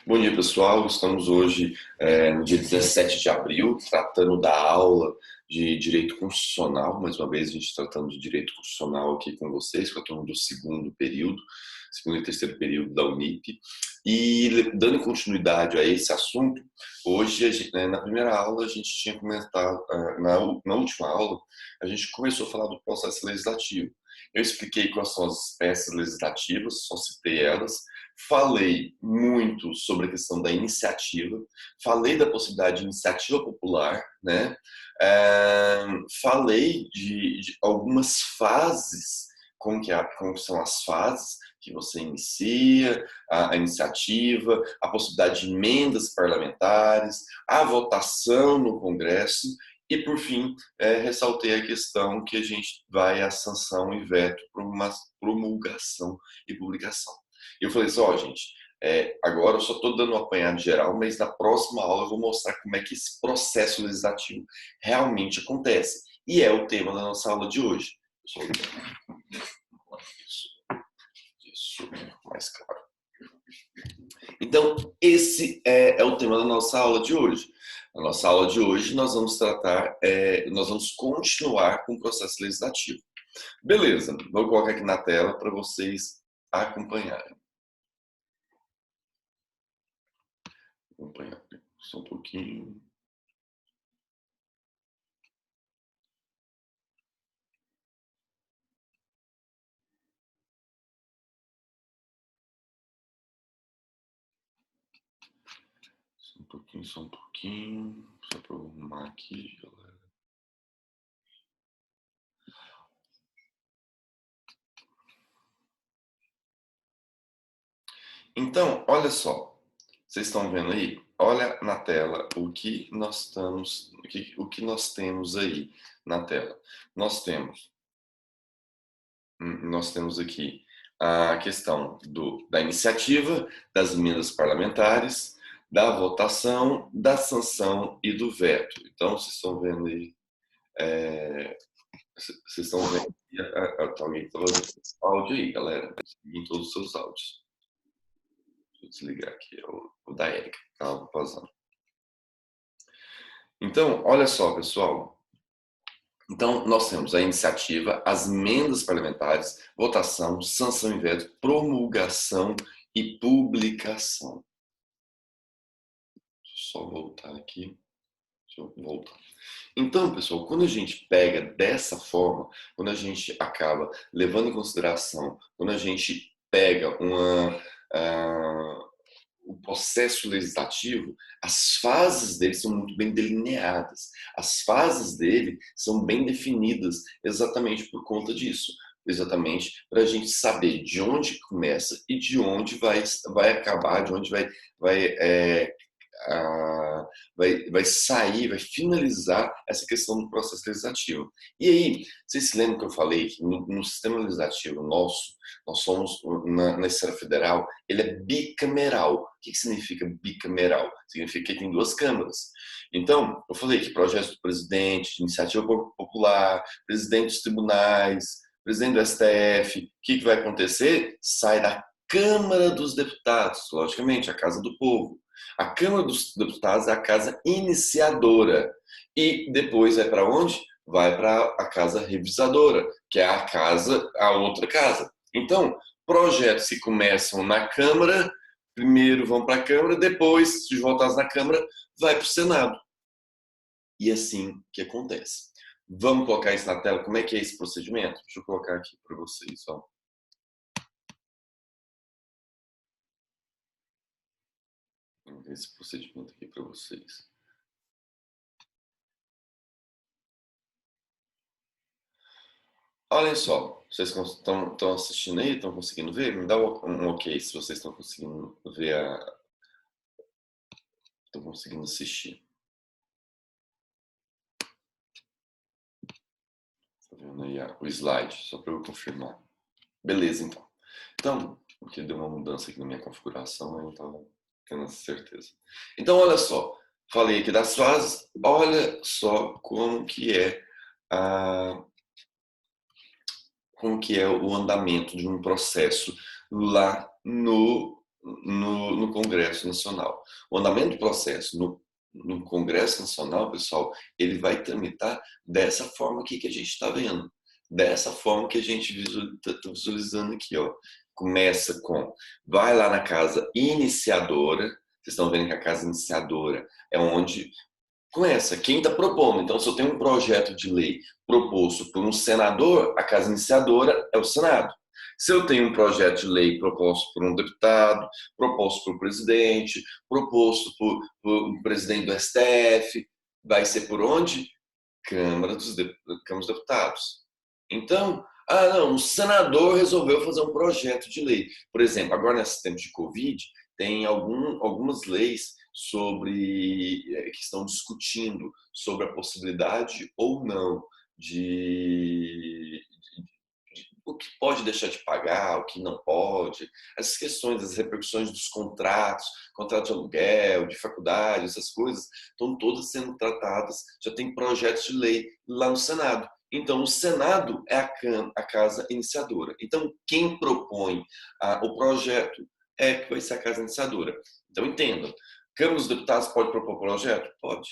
Bom dia, pessoal. Estamos hoje no dia 17 de abril, tratando da aula de Direito Constitucional. Mais uma vez, a gente tratando de Direito Constitucional aqui com vocês, com a turma do segundo período, segundo e terceiro período da Unip. E dando continuidade a esse assunto, hoje, na primeira aula, a gente tinha comentado, na última aula, a gente começou a falar do processo legislativo. Eu expliquei quais são as espécies legislativas, só citei elas. Falei muito sobre a questão da iniciativa, falei da possibilidade de iniciativa popular, né? Falei de algumas fases, como são as fases que você inicia a iniciativa, a possibilidade de emendas parlamentares, a votação no Congresso e, por fim, ressaltei a questão que a gente vai à sanção e veto para uma promulgação e publicação. E eu falei assim, gente, agora eu só estou dando um apanhado geral, mas na próxima aula eu vou mostrar como é que esse processo legislativo realmente acontece. E é o tema da nossa aula de hoje. Isso, mais claro. Então, esse é o tema da nossa aula de hoje. Na nossa aula de hoje, nós vamos nós vamos continuar com o processo legislativo. Beleza, vou colocar aqui na tela para vocês acompanharem. Acompanhar só um pouquinho. Só um pouquinho, só para eu arrumar aqui, galera. Então, olha só, vocês estão vendo aí? Olha na tela o que nós temos aí na tela. Nós temos aqui a questão da iniciativa, das emendas parlamentares, da votação, da sanção e do veto. Então, vocês estão vendo aí, vocês estão vendo alguém está fazendo áudio aí, galera, em todos os seus áudios. Vou desligar aqui, o da Erika, que estava vazando. Então, olha só, pessoal. Então, nós temos a iniciativa, as emendas parlamentares, votação, sanção e veto, promulgação e publicação. Deixa eu só voltar aqui. Deixa eu voltar. Então, pessoal, quando a gente pega dessa forma, quando a gente acaba levando em consideração, quando a gente pega o processo legislativo, as fases dele são muito bem delineadas. As fases dele são bem definidas exatamente por conta disso. Exatamente para a gente saber de onde começa e de onde vai acabar, de onde vai sair, vai finalizar essa questão do processo legislativo. E aí, vocês se lembram que eu falei que no sistema legislativo nosso, nós somos, na esfera federal, ele é bicameral. O que significa bicameral? Significa que tem duas câmaras. Então, eu falei que projetos do presidente, de iniciativa popular, presidente dos tribunais, presidente do STF, o que vai acontecer? Sai da Câmara dos Deputados, logicamente, a Casa do Povo. A Câmara dos Deputados é a casa iniciadora. E depois vai para onde? Vai para a casa revisadora, que é a outra casa. Então, projetos que começam na Câmara, primeiro vão para a Câmara, depois, se votados na Câmara, vai para o Senado. E assim que acontece. Vamos colocar isso na tela? Como é que é esse procedimento? Deixa eu colocar aqui para vocês. Ó. Vou ver esse procedimento aqui para vocês. Olhem só, vocês estão assistindo aí? Estão conseguindo ver? Me dá um ok se vocês estão conseguindo ver estão conseguindo assistir. Tá vendo aí o slide, só para eu confirmar. Beleza, então. Então, porque deu uma mudança aqui na minha configuração, eu não estava tendo essa certeza. Então, olha só, falei aqui das fases, olha só como que é o andamento de um processo lá no no Congresso Nacional. O andamento do processo no Congresso Nacional, pessoal, ele vai tramitar dessa forma aqui que a gente está vendo. Dessa forma que a gente está visualizando aqui, ó. Começa com, vai lá na casa iniciadora, vocês estão vendo que a casa iniciadora é onde começa, quem está propondo. Então, se eu tenho um projeto de lei proposto por um senador, a casa iniciadora é o Senado. Se eu tenho um projeto de lei proposto por um deputado, proposto por um presidente, proposto por um presidente do STF, vai ser por onde? Câmara dos Deputados. Então, não, um senador resolveu fazer um projeto de lei. Por exemplo, agora nesse tempo de Covid, tem algumas leis que estão discutindo sobre a possibilidade ou não de o que pode deixar de pagar, o que não pode, essas questões, as repercussões dos contratos, contrato de aluguel, de faculdade, essas coisas, estão todas sendo tratadas, já tem projetos de lei lá no Senado. Então, o Senado é a casa iniciadora. Então, quem propõe o projeto é que vai ser a casa iniciadora. Então, entendam. Câmara dos Deputados pode propor projeto? Pode.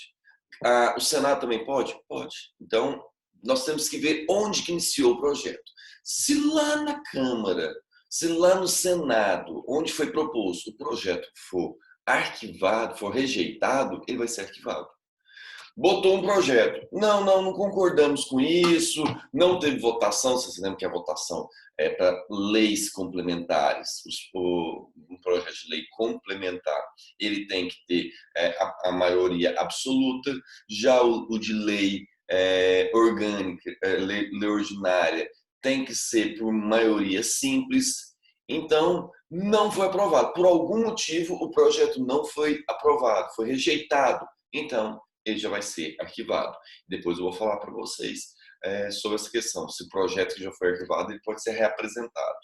O Senado também pode? Pode. Então, nós temos que ver onde que iniciou o projeto. Se lá na Câmara, se lá no Senado, onde foi proposto, o projeto for arquivado, for rejeitado, ele vai ser arquivado. Botou um projeto. Não concordamos com isso, não teve votação. Vocês lembram que a votação é para leis complementares. Um projeto de lei complementar, ele tem que ter a maioria absoluta. Já o de lei orgânica, lei ordinária, tem que ser por maioria simples. Então, não foi aprovado. Por algum motivo, o projeto não foi aprovado, foi rejeitado. Então, ele já vai ser arquivado. Depois eu vou falar para vocês sobre essa questão. Se o projeto que já foi arquivado, ele pode ser reapresentado.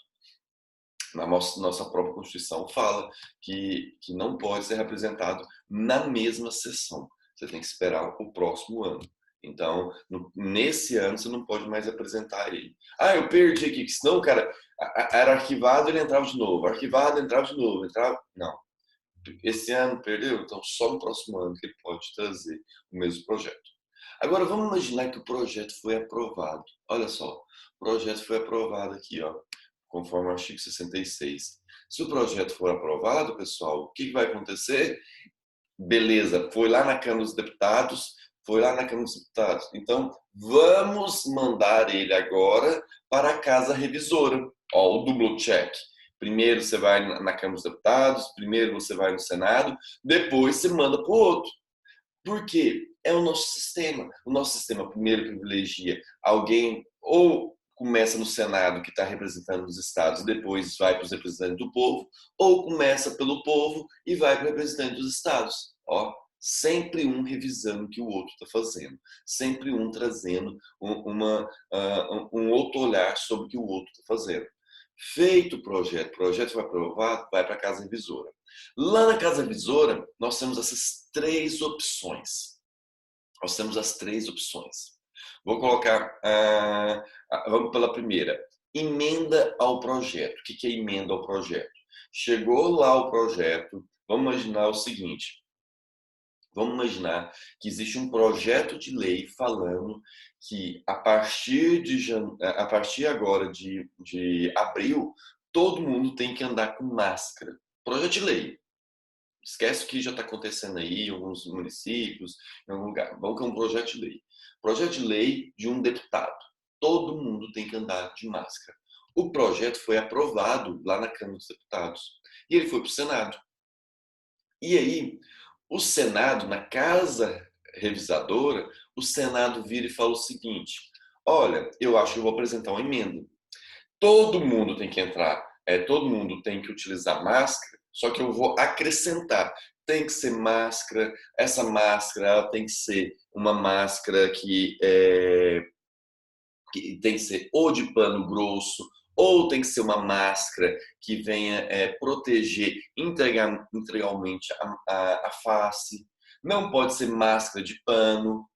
Na nossa própria Constituição fala que não pode ser reapresentado na mesma sessão. Você tem que esperar o próximo ano. Então, nesse ano, você não pode mais apresentar ele. Eu perdi aqui, que senão, cara, era arquivado, ele entrava de novo. Arquivado, entrava de novo. Não. Esse ano perdeu, então só no próximo ano que ele pode trazer o mesmo projeto. Agora, vamos imaginar que o projeto foi aprovado. Olha só, o projeto foi aprovado aqui, ó, conforme o artigo 66. Se o projeto for aprovado, pessoal, o que vai acontecer? Beleza, foi lá na Câmara dos Deputados, Então, vamos mandar ele agora para a Casa Revisora. Ó, o duplo check. Primeiro você vai na Câmara dos Deputados, primeiro você vai no Senado, depois você manda para o outro. Por quê? É o nosso sistema. O nosso sistema primeiro privilegia alguém, ou começa no Senado, que está representando os estados, depois vai para os representantes do povo, ou começa pelo povo e vai para o representante dos estados. Ó, sempre um revisando o que o outro está fazendo, sempre um trazendo um outro olhar sobre o que o outro está fazendo. Feito o projeto foi aprovado, vai para a Casa Revisora. Lá na Casa Revisora, nós temos essas três opções. Vou colocar, vamos pela primeira. Emenda ao projeto. O que é emenda ao projeto? Chegou lá o projeto, vamos imaginar o seguinte. Vamos imaginar que existe um projeto de lei falando que a partir agora de abril, todo mundo tem que andar com máscara. Projeto de lei. Esquece o que já está acontecendo aí em alguns municípios, em algum lugar. Vamos que é um projeto de lei. Projeto de lei de um deputado. Todo mundo tem que andar de máscara. O projeto foi aprovado lá na Câmara dos Deputados. E ele foi para o Senado. E aí, o Senado, na Casa Revisadora, o Senado vira e fala o seguinte: olha, eu acho que eu vou apresentar uma emenda. Todo mundo tem que entrar, todo mundo tem que utilizar máscara, só que eu vou acrescentar. Tem que ser máscara, essa máscara ela tem que ser uma máscara que tem que ser ou de pano grosso, ou tem que ser uma máscara que venha proteger integralmente a face. Não pode ser máscara de pano.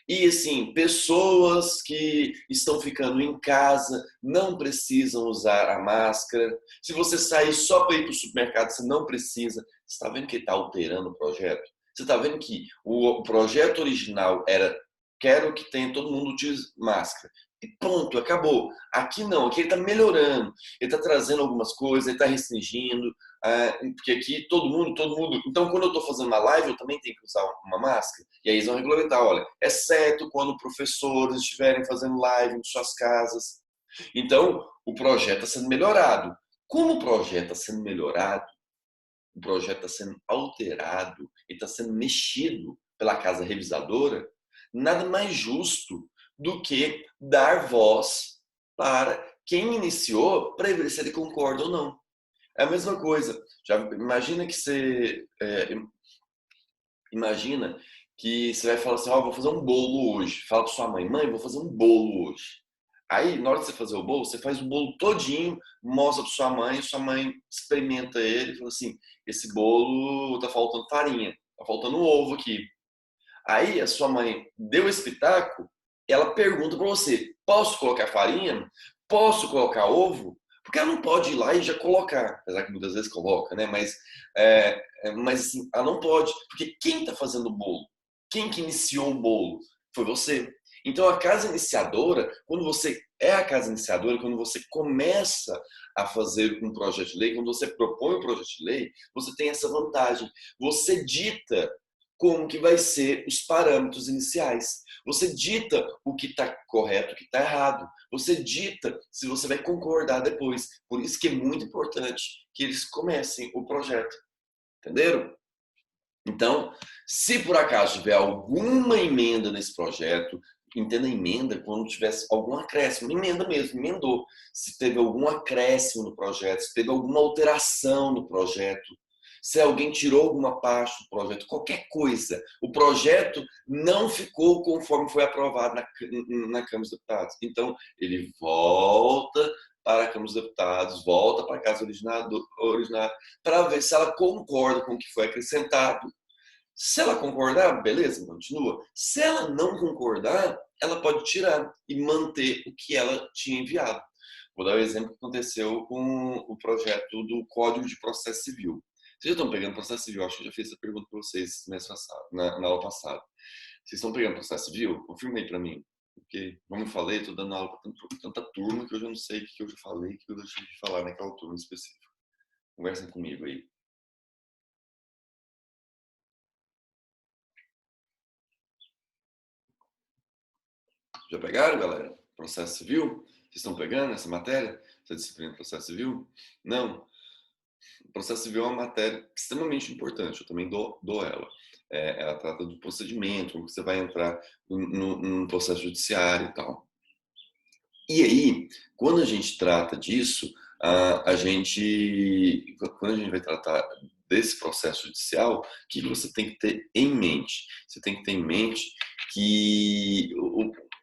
E assim, pessoas que estão ficando em casa não precisam usar a máscara. Se você sair só para ir para o supermercado, você não precisa. Você está vendo que ele está alterando o projeto? Você está vendo que o projeto original era quero que tenha todo mundo utilize máscara. E pronto, acabou. Aqui não, aqui ele está melhorando. Ele está trazendo algumas coisas, ele está restringindo. Porque aqui todo mundo. Então, quando eu estou fazendo uma live, eu também tenho que usar uma máscara. E aí eles vão regulamentar: olha, exceto quando professores estiverem fazendo live em suas casas. Então, o projeto está sendo melhorado. Como o projeto está sendo melhorado, o projeto está sendo alterado e está sendo mexido pela casa revisadora, nada mais justo do que dar voz para quem iniciou para ver se ele concorda ou não. É a mesma coisa. Já imagina que você imagina que você vai falar assim: ó, vou fazer um bolo hoje. Fala para sua mãe: mãe, vou fazer um bolo hoje. Aí, na hora de você fazer o bolo, você faz o bolo todinho, mostra para sua mãe experimenta ele e fala assim: esse bolo tá faltando farinha, tá faltando ovo aqui. Aí a sua mãe deu esse pitaco, ela pergunta para você: posso colocar farinha? Posso colocar ovo? Porque ela não pode ir lá e já colocar, apesar que muitas vezes coloca, né? Mas assim, ela não pode, porque quem está fazendo o bolo? Quem que iniciou o bolo? Foi você. Então a casa iniciadora, quando você é a casa iniciadora, quando você começa a fazer um projeto de lei, quando você propõe um projeto de lei, você tem essa vantagem. Você dita como que vai ser os parâmetros iniciais. Você dita o que está correto, o que está errado. Você dita se você vai concordar depois. Por isso que é muito importante que eles comecem o projeto. Entenderam? Então, se por acaso tiver alguma emenda nesse projeto, entenda emenda quando tivesse algum acréscimo, emenda mesmo, emendou. Se teve algum acréscimo no projeto, se teve alguma alteração no projeto, se alguém tirou alguma parte do projeto, qualquer coisa, o projeto não ficou conforme foi aprovado na Câmara dos Deputados. Então, ele volta para a Câmara dos Deputados, volta para a Casa Original, para ver se ela concorda com o que foi acrescentado. Se ela concordar, beleza, continua. Se ela não concordar, ela pode tirar e manter o que ela tinha enviado. Vou dar o exemplo que aconteceu com o projeto do Código de Processo Civil. Vocês já estão pegando processo civil? Acho que eu já fiz essa pergunta para vocês na aula passada. Vocês estão pegando processo civil? Confirma aí para mim. Porque, como eu falei, estou dando aula para tanta turma que eu já não sei o que eu já falei, o que eu deixei de falar naquela turma específica. Conversem comigo aí. Já pegaram, galera? Processo civil? Vocês estão pegando essa matéria? Essa disciplina de processo civil? Não. O processo civil é uma matéria extremamente importante. Eu também dou ela. Ela trata do procedimento, como você vai entrar no processo judiciário e tal. E aí, quando a gente trata disso, quando a gente vai tratar desse processo judicial, o que você tem que ter em mente? Você tem que ter em mente que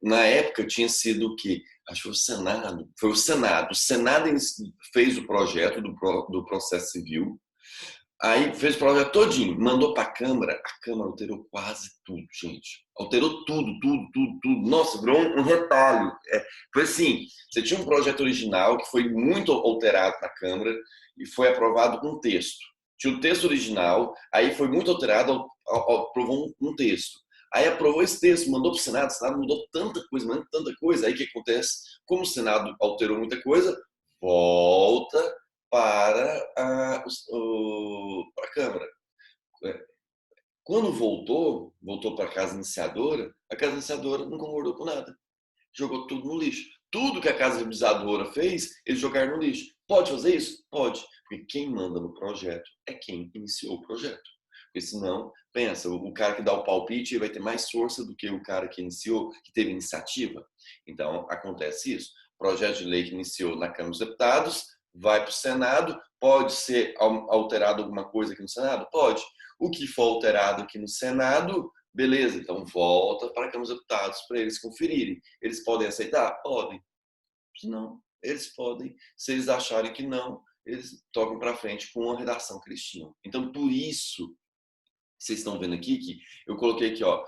na época tinha sido o quê? Acho que foi o Senado. Foi o Senado. O Senado fez o projeto do processo civil. Aí fez o projeto todinho, mandou para a Câmara alterou quase tudo, gente. Alterou tudo. Nossa, virou um retalho. Foi assim, você tinha um projeto original que foi muito alterado na Câmara e foi aprovado com texto. Tinha o texto original, aí foi muito alterado, aprovou um texto. Aí aprovou esse texto, mandou para o Senado mudou tanta coisa. Aí o que acontece? Como o Senado alterou muita coisa, volta para a Câmara. Quando voltou para a casa iniciadora, a casa iniciadora não concordou com nada. Jogou tudo no lixo. Tudo que a casa revisadora fez, eles jogaram no lixo. Pode fazer isso? Pode. Porque quem manda no projeto é quem iniciou o projeto. Porque senão, pensa, o cara que dá o palpite vai ter mais força do que o cara que iniciou, que teve iniciativa. Então, acontece isso. Projeto de lei que iniciou na Câmara dos Deputados, vai para o Senado, pode ser alterado alguma coisa aqui no Senado? Pode. O que for alterado aqui no Senado, beleza, então volta para a Câmara dos Deputados para eles conferirem. Eles podem aceitar? Podem. Se não, eles podem. Se eles acharem que não, eles tocam para frente com a redação que eles tinham. Então, por isso, vocês estão vendo aqui que eu coloquei aqui, ó,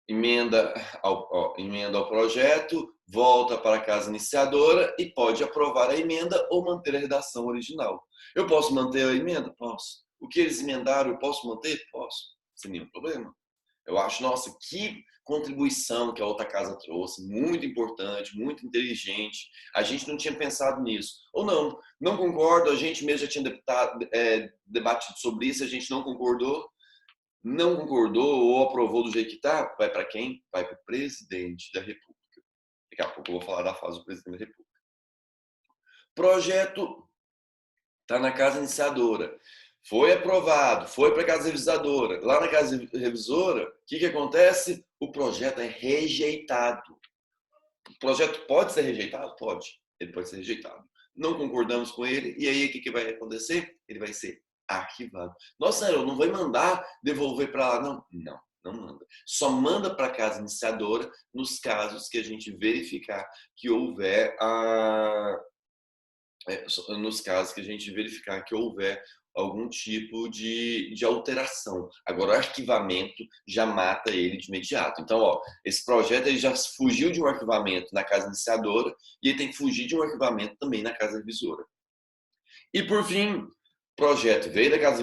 emenda ao projeto, volta para a casa iniciadora e pode aprovar a emenda ou manter a redação original. Eu posso manter a emenda? Posso. O que eles emendaram, eu posso manter? Posso, sem nenhum problema. Eu acho, nossa, que contribuição que a outra casa trouxe, muito importante, muito inteligente. A gente não tinha pensado nisso. Ou não, não concordo, a gente mesmo já tinha debatido sobre isso, a gente não concordou ou aprovou do jeito que está, vai para quem? Vai para o presidente da República. Daqui a pouco eu vou falar da fase do presidente da República. Projeto está na casa iniciadora. Foi aprovado, foi para a casa revisadora. Lá na casa revisora, o que acontece? O projeto é rejeitado. O projeto pode ser rejeitado? Pode. Ele pode ser rejeitado. Não concordamos com ele, e aí o que vai acontecer? Ele vai ser arquivado. Nossa, eu não vai mandar devolver para lá, não? Não, não manda. Só manda para a casa iniciadora nos casos que a gente verificar que houver nos casos que a gente verificar que houver algum tipo de alteração. Agora, o arquivamento já mata ele de imediato. Então, esse projeto ele já fugiu de um arquivamento na casa iniciadora e ele tem que fugir de um arquivamento também na casa revisora. E, por fim, o projeto veio da casa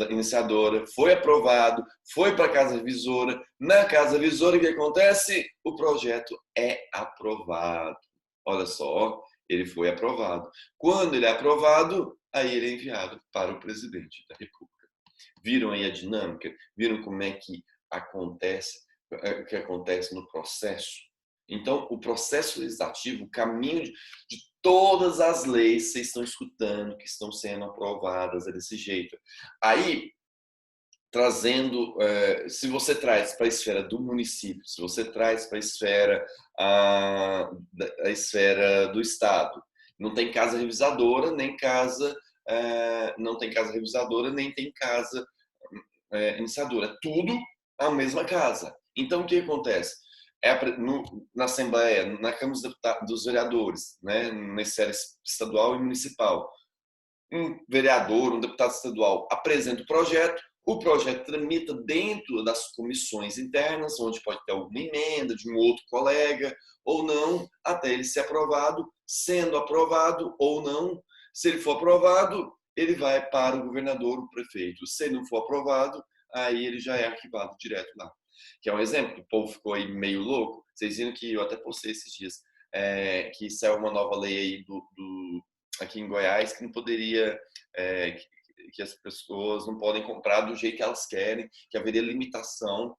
iniciadora, foi aprovado, foi para a casa revisora. Na casa revisora, o que acontece? O projeto é aprovado. Olha só, ele foi aprovado. Quando ele é aprovado, aí ele é enviado para o presidente da República. Viram aí a dinâmica? Viram como é que acontece, o que acontece no processo? Então, o processo legislativo, o caminho de todas as leis, vocês estão escutando que estão sendo aprovadas é desse jeito. Aí, trazendo, se você traz para a esfera do município, se você traz para a esfera do estado, não tem casa revisadora, nem casa, não tem casa revisadora, nem tem casa iniciadora, tudo a mesma casa. Então, o que acontece? Na Assembleia, na Câmara dos Vereadores, né, na esfera estadual e municipal, um vereador, um deputado estadual apresenta o projeto tramita dentro das comissões internas, onde pode ter alguma emenda de um outro colega ou não, até ele ser aprovado. Sendo aprovado ou não, se ele for aprovado, ele vai para o governador, o prefeito. Se ele não for aprovado, aí ele já é arquivado direto lá. Que é um exemplo, o povo ficou aí meio louco. Vocês viram que eu até postei esses dias, que saiu uma nova lei aí aqui em Goiás que não poderia, que as pessoas não podem comprar do jeito que elas querem, que haveria limitação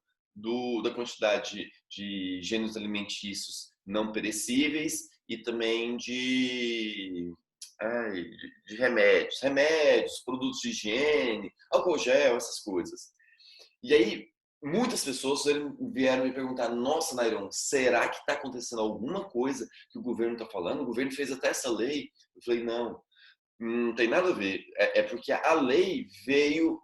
da quantidade de gêneros alimentícios não perecíveis e também de remédios, produtos de higiene, álcool gel, essas coisas. E aí, muitas pessoas vieram me perguntar, nossa, Nairon, será que está acontecendo alguma coisa que o governo está falando? O governo fez até essa lei. Eu falei, não, não tem nada a ver. É porque a lei veio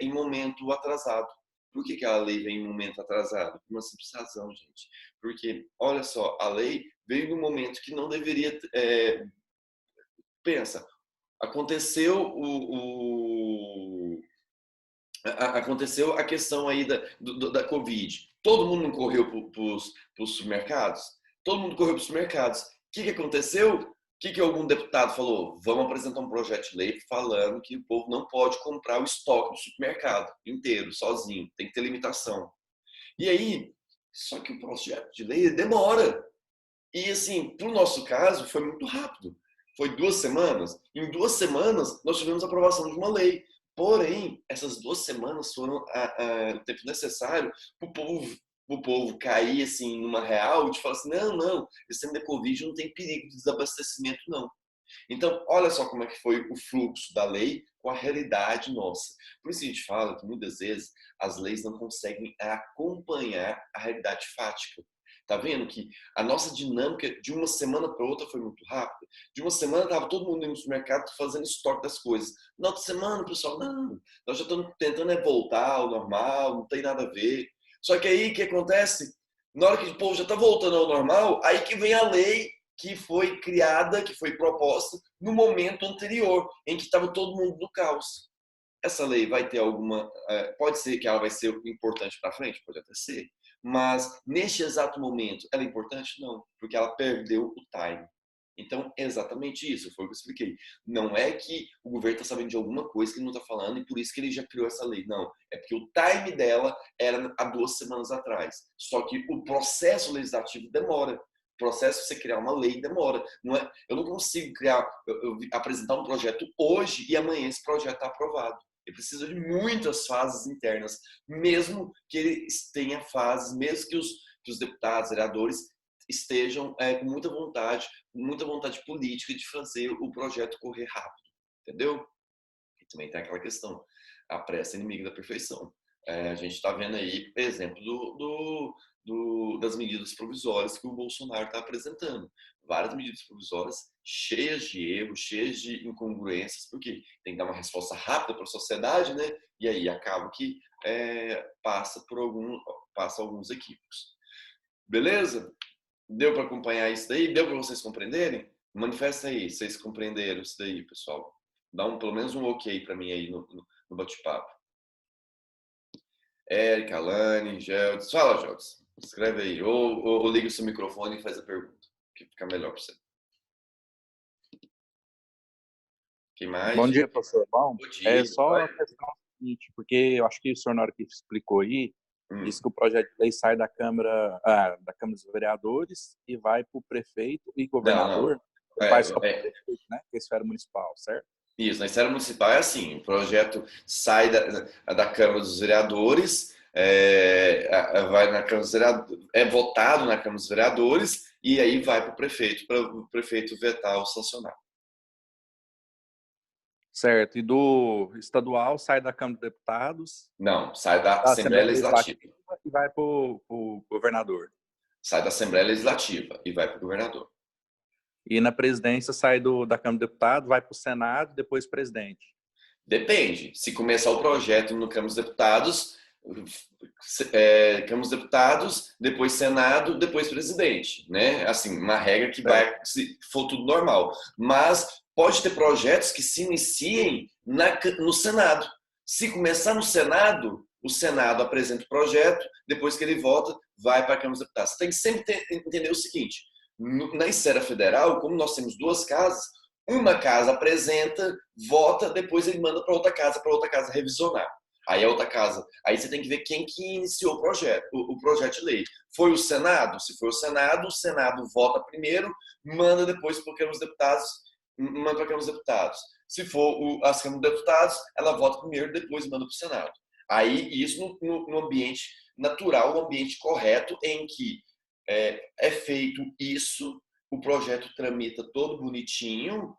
em momento atrasado. Por que a lei veio em momento atrasado? Por uma simples razão, gente. Porque, olha só, a lei veio num momento que não deveria... pensa, aconteceu aconteceu a questão aí da Covid. Todo mundo não correu para os supermercados? Todo mundo correu para os supermercados. O que aconteceu? O que algum deputado falou? Vamos apresentar um projeto de lei falando que o povo não pode comprar o estoque do supermercado inteiro, sozinho. Tem que ter limitação. E aí, só que o projeto de lei demora. E assim, para o nosso caso, foi muito rápido. Foi 2 semanas. Em 2 semanas, nós tivemos a aprovação de uma lei. Porém, essas 2 semanas foram o tempo necessário para o povo cair assim, numa real e falar assim, não, esse tempo da Covid não tem perigo de desabastecimento, não. Então, olha só como é que foi o fluxo da lei com a realidade nossa. Por isso a gente fala que muitas vezes as leis não conseguem acompanhar a realidade fática. Tá vendo que a nossa dinâmica de uma semana para outra foi muito rápida? De uma semana estava todo mundo no supermercado fazendo estoque das coisas. Na outra semana, pessoal, não, nós já estamos tentando voltar ao normal, não tem nada a ver. Só que aí o que acontece? Na hora que o povo já está voltando ao normal, aí que vem a lei que foi criada, que foi proposta no momento anterior, em que estava todo mundo no caos. Essa lei vai ter alguma... pode ser que ela vai ser importante para frente? Pode até ser. Mas, neste exato momento, ela é importante? Não, porque ela perdeu o time. Então, é exatamente isso, foi o que eu expliquei. Não é que o governo está sabendo de alguma coisa que ele não está falando e por isso que ele já criou essa lei. Não, é porque o time dela era há 2 semanas atrás. Só que o processo legislativo demora. O processo de você criar uma lei demora. Não é, eu não consigo apresentar um projeto hoje e amanhã esse projeto está aprovado. Ele precisa de muitas fases internas, mesmo que ele tenha fases, mesmo que os deputados, vereadores estejam com muita vontade política de fazer o projeto correr rápido, entendeu? E também tem aquela questão, a pressa é inimiga da perfeição. A gente está vendo aí, por exemplo, das medidas provisórias que o Bolsonaro está apresentando. Várias medidas provisórias cheias de erros, cheias de incongruências, porque tem que dar uma resposta rápida para a sociedade, né? E aí acaba que passa alguns equívocos. Beleza? Deu para acompanhar isso daí? Deu para vocês compreenderem? Manifesta aí, vocês compreenderam isso daí, pessoal. Dá pelo menos um ok para mim aí no bate-papo. Érica, Alane, Geldes. Fala, Geldes. Escreve aí. Ou liga o seu microfone e faz a pergunta, que fica melhor para você. Quem mais? Bom dia, professor. Bom, Bom dia. é só a questão seguinte, porque eu acho que o senhor, na hora que explicou aí, disse que o projeto de lei sai da Câmara dos Vereadores e vai para o prefeito e governador. Não. Vai só para o prefeito, né? Que é a esfera municipal, certo? Isso, na esfera municipal é assim, o projeto sai da Câmara dos Vereadores, vai na Câmara dos Vereadores, é votado na Câmara dos Vereadores e aí vai para o prefeito vetar ou sancionar. Certo. E do estadual sai da Câmara dos Deputados? Não, sai da Assembleia Legislativa. E vai para o governador. Sai da Assembleia Legislativa e vai para o governador. E na presidência sai da Câmara dos Deputados, vai para o Senado, depois presidente. Depende. Se começar o projeto no Câmara dos Deputados, Câmara dos Deputados, depois Senado, depois presidente, né? Assim, uma regra que vai, se for tudo normal. Mas pode ter projetos que se iniciem no Senado. Se começar no Senado, o Senado apresenta o projeto, depois que ele vota, vai para a Câmara dos Deputados. Você tem que sempre entender o seguinte, na esfera federal, como nós temos 2 casas, uma casa apresenta, vota, depois ele manda para outra casa revisionar. Aí a outra casa, aí você tem que ver quem que iniciou o projeto de lei. Foi o Senado? Se foi o Senado vota primeiro, manda depois para a Câmara dos Deputados, manda para a Câmara dos Deputados. Se for a Câmara dos Deputados, ela vota primeiro, depois manda para o Senado. Aí isso no ambiente natural, no ambiente correto, em que é feito isso, o projeto tramita todo bonitinho,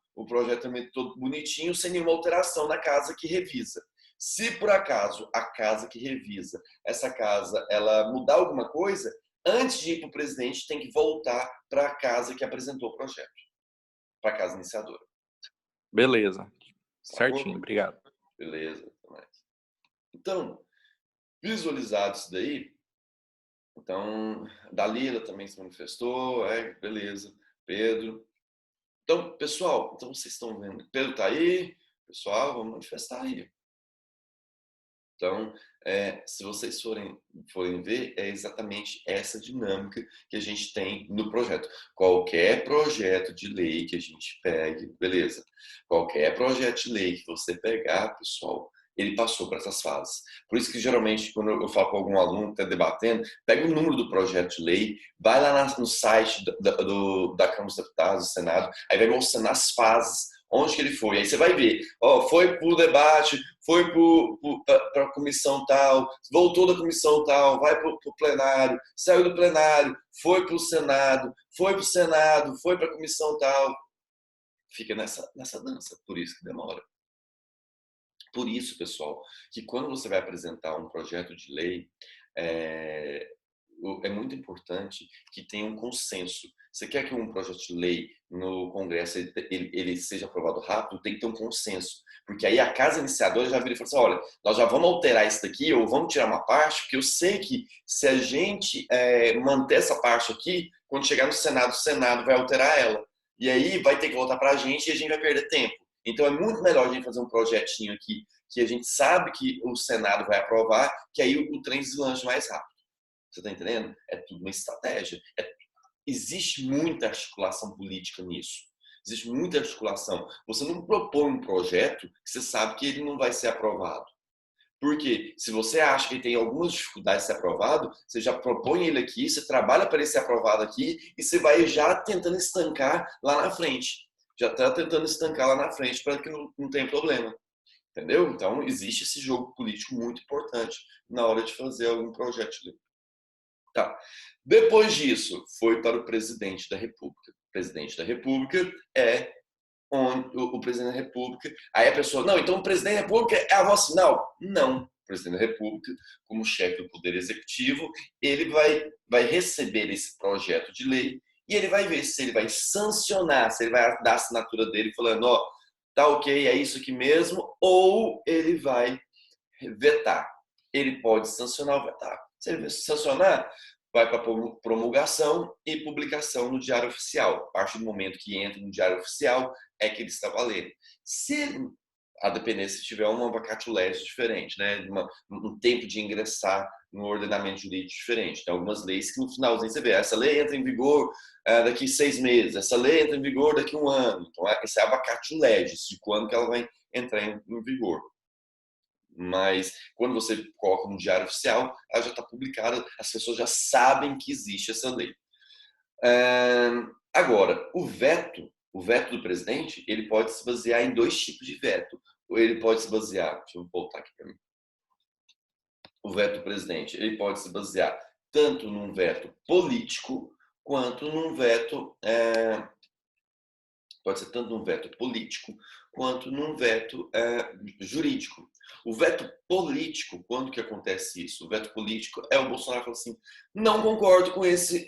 sem nenhuma alteração na casa que revisa. Se por acaso a casa que revisa, essa casa, ela mudar alguma coisa, antes de ir para o presidente, tem que voltar para a casa que apresentou o projeto, para a casa iniciadora. Beleza. Certinho, obrigado. Beleza. Então, visualizado isso daí, então, Dalila também se manifestou, beleza. Pedro. Então, pessoal, vocês estão vendo. Pedro está aí, pessoal, vamos manifestar aí. Então, se vocês forem ver, é exatamente essa dinâmica que a gente tem no projeto. Qualquer projeto de lei que a gente pegue, beleza. Qualquer projeto de lei que você pegar, pessoal, ele passou por essas fases. Por isso que, geralmente, quando eu falo com algum aluno que está debatendo, pega o número do projeto de lei, vai lá no site da Câmara dos Deputados, do Senado, aí vai mostrando as fases, onde que ele foi. Aí você vai ver, foi para o debate, foi para a comissão tal, voltou da comissão tal, vai para o plenário, saiu do plenário, foi para o Senado, foi para a comissão tal. Fica nessa dança, por isso que demora. Por isso, pessoal, que quando você vai apresentar um projeto de lei, é muito importante que tenha um consenso. Você quer que um projeto de lei no Congresso ele seja aprovado rápido, tem que ter um consenso. Porque aí a casa iniciadora já vira e fala assim, olha, nós já vamos alterar isso daqui, ou vamos tirar uma parte, porque eu sei que se a gente manter essa parte aqui, quando chegar no Senado, o Senado vai alterar ela. E aí vai ter que voltar para a gente e a gente vai perder tempo. Então é muito melhor a gente fazer um projetinho aqui que a gente sabe que o Senado vai aprovar, que aí o trem deslancha mais rápido. Você está entendendo? É tudo uma estratégia. Existe muita articulação política nisso. Existe muita articulação. Você não propõe um projeto que você sabe que ele não vai ser aprovado. Porque se você acha que tem algumas dificuldades de ser aprovado, você já propõe ele aqui, você trabalha para ele ser aprovado aqui e você vai já tentando estancar lá na frente. Já está tentando estancar lá na frente para que não tenha problema. Entendeu? Então, existe esse jogo político muito importante na hora de fazer algum projeto de lei. Tá. Depois disso, foi para o presidente da República. O presidente da República é o presidente da República. Aí a pessoa, não, então o presidente da República é a voz final. Não. O presidente da República, como chefe do Poder Executivo, ele vai receber esse projeto de lei e ele vai ver se ele vai sancionar, se ele vai dar a assinatura dele falando, ó, tá ok, é isso aqui mesmo, ou ele vai vetar. Ele pode sancionar ou vetar. Se ele sancionar, vai para promulgação e publicação no Diário Oficial. A partir do momento que entra no Diário Oficial, é que ele está valendo. Se a dependência tiver uma vacatio legis diferente, né? Um tempo de ingressar no ordenamento jurídico diferente. Tem algumas leis que no finalzinho você vê, essa lei entra em vigor daqui 6 meses, essa lei entra em vigor daqui 1 ano. Então, essa é a vacatio legis, de quando que ela vai entrar em vigor. Mas quando você coloca no Diário Oficial, ela já está publicada, as pessoas já sabem que existe essa lei. Agora, o veto do presidente, ele pode se basear em 2 tipos de veto. Ou ele pode se basear, deixa eu voltar aqui para mim. O veto do presidente, ele pode se basear tanto num veto político, quanto num veto... pode ser tanto num veto político, quanto num veto jurídico. O veto político, quando que acontece isso? O veto político é o Bolsonaro falando assim, não concordo com esse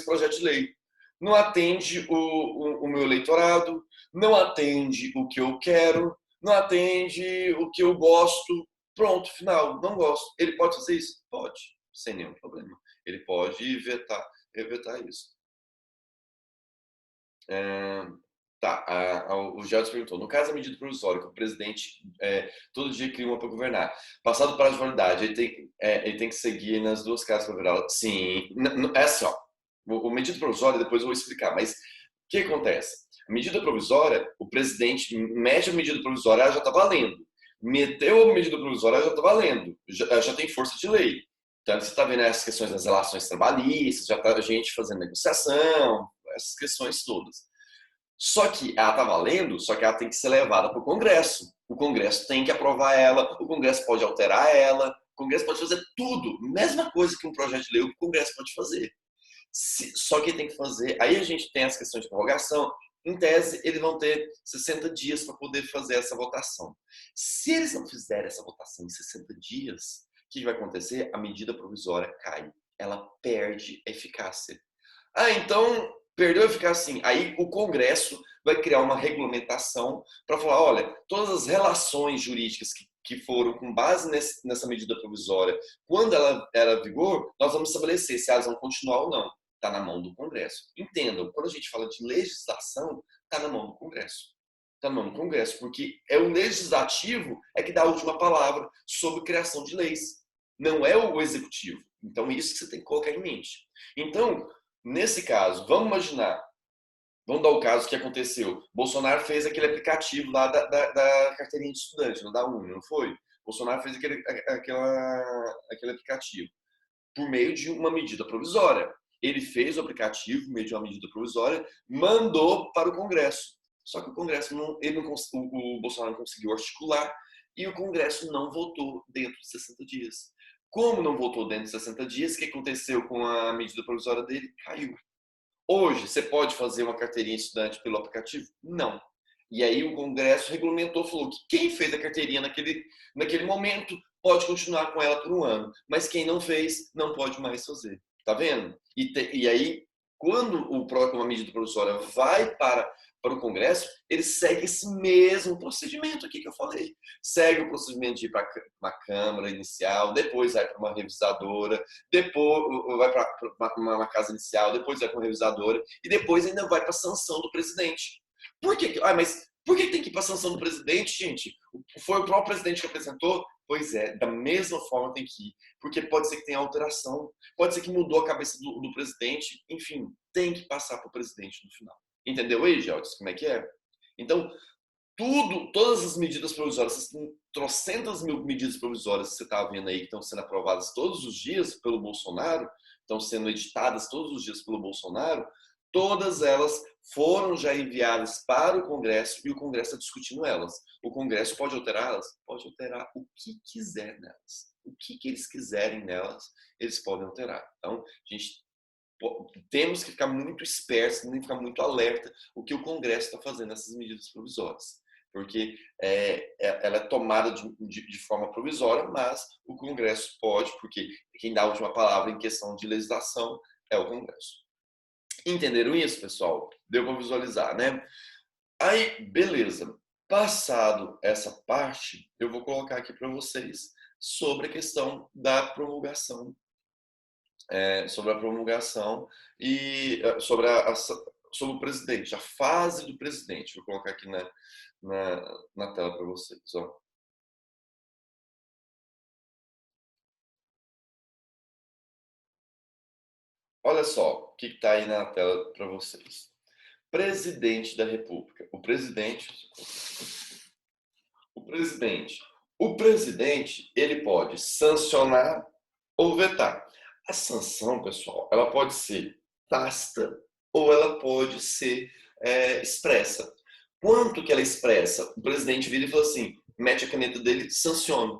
projeto de lei. Não atende o meu eleitorado, não atende o que eu quero, não atende o que eu gosto. Pronto, final, não gosto. Ele pode fazer isso? Pode, sem nenhum problema. Ele pode vetar isso. O Gelson perguntou, no caso da medida provisória, que o presidente todo dia cria uma para governar, passado o prazo de validade, ele tem que seguir nas 2 casas para virar. Sim, é assim, ó, a medida provisória, depois eu vou explicar, mas o que acontece? A medida provisória, o presidente mete a medida provisória, ela já está valendo. Meteu a medida provisória, ela já está valendo, já tem força de lei. Então, você está vendo essas questões das relações trabalhistas, já está a gente fazendo negociação, essas questões todas. Só que ela está valendo, só que ela tem que ser levada para o Congresso. O Congresso tem que aprovar ela, o Congresso pode alterar ela, o Congresso pode fazer tudo. Mesma coisa que um projeto de lei, o Congresso pode fazer. Só que tem que fazer... Aí a gente tem as questões de prorrogação. Em tese, eles vão ter 60 dias para poder fazer essa votação. Se eles não fizerem essa votação em 60 dias, o que vai acontecer? A medida provisória cai. Ela perde eficácia. Então, perdeu a eficácia sim. Aí o Congresso vai criar uma regulamentação para falar, olha, todas as relações jurídicas que foram com base nessa medida provisória, quando ela era vigor, nós vamos estabelecer se elas vão continuar ou não. Está na mão do Congresso. Entendam, quando a gente fala de legislação, está na mão do Congresso. Está na mão do Congresso, porque é o legislativo que dá a última palavra sobre criação de leis. Não é o executivo. Então, isso que você tem que colocar em mente. Então, nesse caso, vamos imaginar, vamos dar o caso que aconteceu. Bolsonaro fez aquele aplicativo lá da carteirinha de estudante, da UNE, não foi? Bolsonaro fez aquele aplicativo por meio de uma medida provisória. Ele fez o aplicativo por meio de uma medida provisória, mandou para o Congresso. Só que o Congresso o Bolsonaro não conseguiu articular e o Congresso não votou dentro de 60 dias. Como não votou dentro de 60 dias, o que aconteceu com a medida provisória dele? Caiu. Hoje, você pode fazer uma carteirinha de estudante pelo aplicativo? Não. E aí o Congresso regulamentou, falou que quem fez a carteirinha naquele momento pode continuar com ela por 1 ano, mas quem não fez não pode mais fazer. Tá vendo? E aí, quando uma medida provisória vai para o Congresso, ele segue esse mesmo procedimento aqui que eu falei. Segue o procedimento de ir para uma Câmara inicial, depois vai para uma revisadora, depois vai para uma casa inicial, depois vai para uma revisadora e depois ainda vai para a sanção do presidente. Por que? Mas por que tem que ir para a sanção do presidente, gente? Foi o próprio presidente que apresentou? Pois é, da mesma forma tem que ir, porque pode ser que tenha alteração, pode ser que mudou a cabeça do presidente, enfim, tem que passar para o presidente no final. Entendeu aí, Geldes, como é que é? Então, todas as medidas provisórias, essas trocentas mil medidas provisórias que você está vendo aí, que estão sendo aprovadas todos os dias pelo Bolsonaro, estão sendo editadas todos os dias pelo Bolsonaro, todas elas foram já enviadas para o Congresso e o Congresso está discutindo elas. O Congresso pode alterá-las? Pode alterar o que quiser nelas. O que eles quiserem nelas, eles podem alterar. Então, a gente temos que ficar muito espertos, temos que ficar muito alerta o que o Congresso está fazendo nessas medidas provisórias. Porque ela é tomada de forma provisória, mas o Congresso pode, porque quem dá a última palavra em questão de legislação é o Congresso. Entenderam isso, pessoal? Deu para visualizar, né? Aí, beleza. Passado essa parte, eu vou colocar aqui para vocês sobre a questão da promulgação. Sobre a promulgação e sobre o presidente, a fase do presidente. Vou colocar aqui na tela para vocês. Ó. Olha só o que está aí na tela para vocês. Presidente da República. O presidente, ele pode sancionar ou vetar. A sanção, pessoal, ela pode ser tácita ou ela pode ser expressa. Quanto que ela é expressa? O presidente vira e fala assim, mete a caneta dele, sanciona.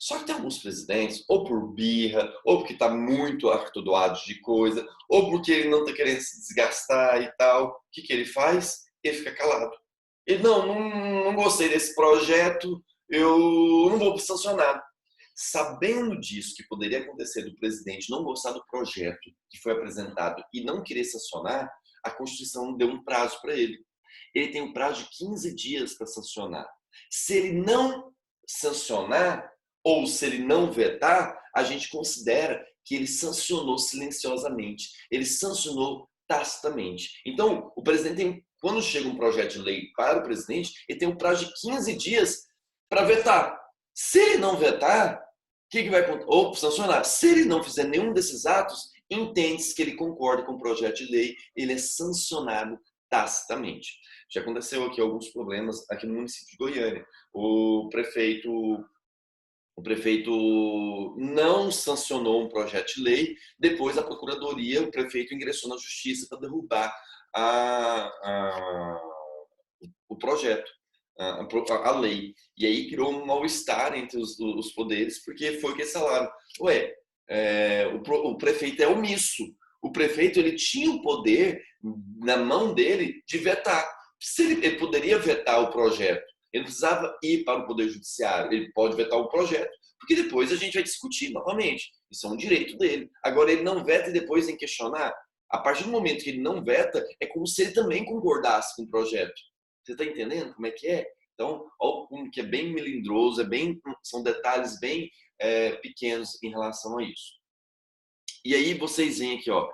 Só que tem alguns presidentes, ou por birra, ou porque está muito atordoado de coisa, ou porque ele não está querendo se desgastar e tal. O que ele faz? Ele fica calado. Ele, não gostei desse projeto, eu não vou sancionar. Sabendo disso, que poderia acontecer do presidente não gostar do projeto que foi apresentado e não querer sancionar, a Constituição deu um prazo para ele. Ele tem um prazo de 15 dias para sancionar. Se ele não sancionar, ou se ele não vetar, a gente considera que ele sancionou silenciosamente, ele sancionou tacitamente. Então, o presidente tem, quando chega um projeto de lei para o presidente, ele tem um prazo de 15 dias para vetar. Se ele não vetar, o que vai acontecer? Ou sancionar. Se ele não fizer nenhum desses atos, entende-se que ele concorda com o projeto de lei, ele é sancionado tacitamente. Já aconteceu aqui alguns problemas aqui no município de Goiânia. O prefeito não sancionou um projeto de lei, depois a procuradoria, o prefeito ingressou na justiça para derrubar o projeto, a lei. E aí criou um mal-estar entre os poderes, porque foi o que eles falaram. O prefeito é omisso. O prefeito ele tinha o poder na mão dele de vetar. Se ele poderia vetar o projeto, ele não precisava ir para o Poder Judiciário. Ele pode vetar o projeto, porque depois a gente vai discutir novamente. Isso é um direito dele. Agora, ele não veta e depois tem que questionar. A partir do momento que ele não veta, é como se ele também concordasse com o projeto. Você está entendendo como é que é? Então, olha como que é bem melindroso, são detalhes bem pequenos em relação a isso. E aí vocês veem aqui, ó,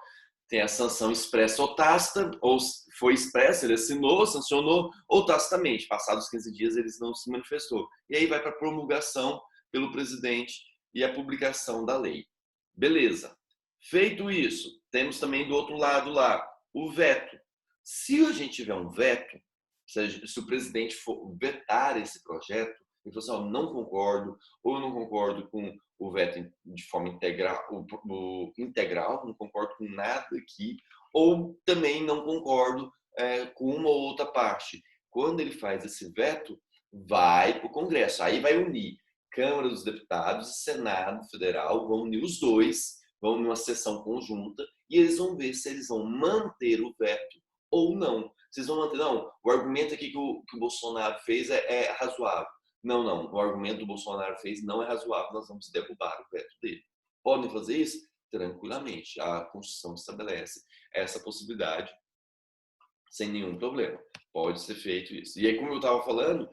tem a sanção expressa ou tácita, ou foi expressa, ele assinou, sancionou, ou tacitamente. Passados 15 dias, eles não se manifestou. E aí vai para a promulgação pelo presidente e a publicação da lei. Beleza. Feito isso, temos também do outro lado lá, o veto. Se a gente tiver um veto, se o presidente for vetar esse projeto, ele falou assim, não concordo, ou eu não concordo com o veto de forma integral, integral, não concordo com nada aqui, ou também não concordo com uma ou outra parte. Quando ele faz esse veto, vai para o Congresso, aí vai unir Câmara dos Deputados e Senado Federal, vão unir os dois, vão numa sessão conjunta, e eles vão ver se eles vão manter o veto ou não. Vocês vão manter, não, o argumento aqui que o Bolsonaro fez é razoável. Não, o argumento do Bolsonaro fez não é razoável, nós vamos derrubar o veto dele. Podem fazer isso? Tranquilamente. A Constituição estabelece essa possibilidade sem nenhum problema. Pode ser feito isso. E aí, como eu estava falando,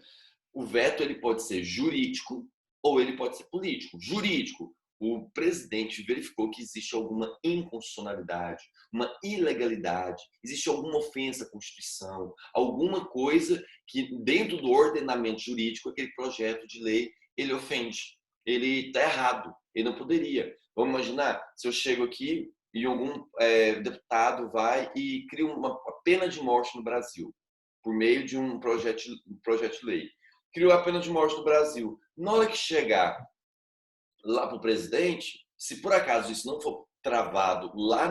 o veto ele pode ser jurídico ou ele pode ser político. Jurídico, o presidente verificou que existe alguma inconstitucionalidade, uma ilegalidade, existe alguma ofensa à Constituição, alguma coisa que dentro do ordenamento jurídico aquele projeto de lei ele ofende. ele está errado, ele não poderia. Vamos imaginar, se eu chego aqui e algum deputado vai e cria uma pena de morte no Brasil, por meio de um projeto de lei. Criou a pena de morte no Brasil. Na hora que chegar lá para o presidente, se por acaso isso não for travado lá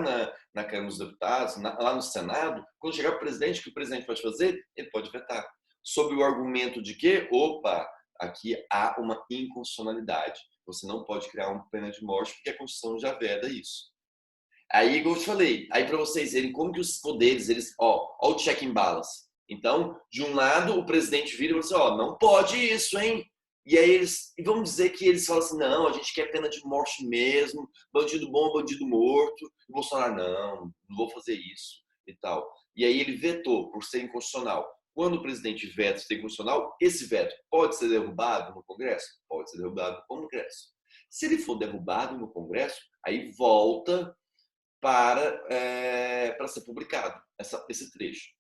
na Câmara dos Deputados, lá no Senado, quando chegar para o presidente, o que o presidente pode fazer? Ele pode vetar. Sob o argumento de que, opa, aqui há uma inconstitucionalidade. Você não pode criar uma pena de morte porque a Constituição já veda isso. Aí, como eu te falei, aí para vocês verem como que os poderes, eles, ó o check and balance. Então, de um lado, o presidente vira e fala assim, não pode isso, hein? E aí e vamos dizer que eles falam assim, não, a gente quer pena de morte mesmo, bandido bom, bandido morto. E o Bolsonaro, não vou fazer isso e tal. E aí ele vetou por ser inconstitucional. Quando o presidente veta ser inconstitucional, esse veto pode ser derrubado no Congresso? Pode ser derrubado no Congresso. Se ele for derrubado no Congresso, aí volta para ser publicado esse trecho.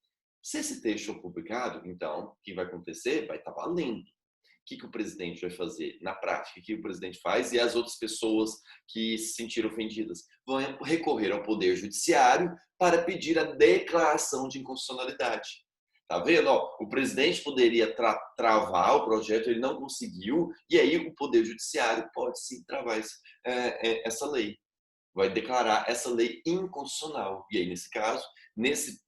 Se esse trecho for publicado, então, o que vai acontecer? Vai estar valendo. O que o presidente vai fazer na prática? O que o presidente faz? E as outras pessoas que se sentiram ofendidas vão recorrer ao Poder Judiciário para pedir a declaração de inconstitucionalidade. Tá vendo? O presidente poderia travar o projeto, ele não conseguiu, e aí o Poder Judiciário pode sim travar essa lei. Vai declarar essa lei inconstitucional. E aí, nesse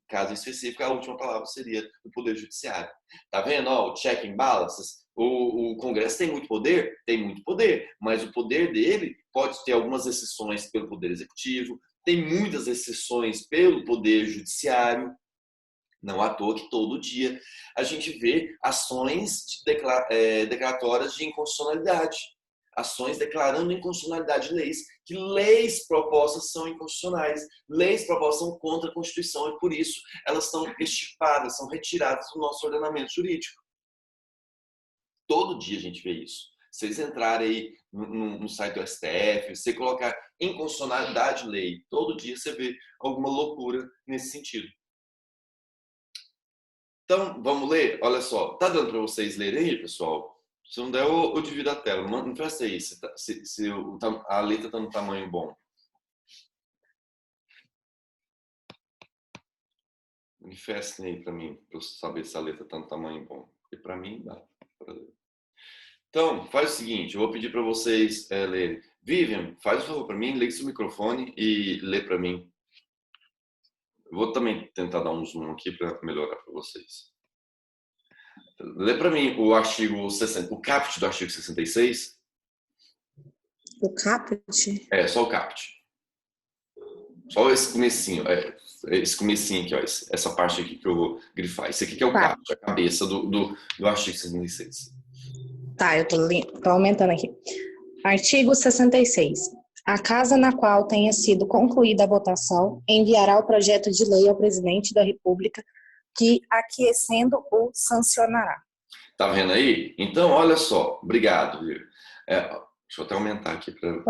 caso específico, a última palavra seria do Poder Judiciário. Tá vendo? O check and balances. O Congresso tem muito poder? Tem muito poder, mas o poder dele pode ter algumas exceções pelo Poder Executivo, tem muitas exceções pelo Poder Judiciário. Não à toa que todo dia a gente vê ações declaratórias de inconstitucionalidade. Ações declarando inconstitucionalidade de leis, que leis propostas são inconstitucionais, leis propostas são contra a Constituição e, por isso, elas estão extirpadas, são retiradas do nosso ordenamento jurídico. Todo dia a gente vê isso. Se vocês entrarem aí no site do STF, você colocar inconstitucionalidade de lei, todo dia você vê alguma loucura nesse sentido. Então, vamos ler? Olha só, tá dando para vocês lerem aí, pessoal? Se não der, eu divido a tela. Não presta aí se a letra está no tamanho bom. Manifestem aí para mim, para eu saber se a letra está no tamanho bom. Porque para mim dá para ler. Então, faz o seguinte, eu vou pedir para vocês lerem. Vivian, faz o favor para mim, ligue seu microfone e lê para mim. Eu vou também tentar dar um zoom aqui para melhorar para vocês. Lê para mim o artigo 60, o caput do artigo 66. O caput? Só o caput. Só esse comecinho. Esse comecinho aqui, ó, essa parte aqui que eu vou grifar. Esse aqui que é o caput, a cabeça do artigo 66. Tá, eu tô aumentando aqui. Artigo 66. A casa na qual tenha sido concluída a votação enviará o projeto de lei ao presidente da República, que, aquiescendo, o sancionará. Tá vendo aí? Então, olha só. Obrigado, viu? Deixa eu até aumentar aqui para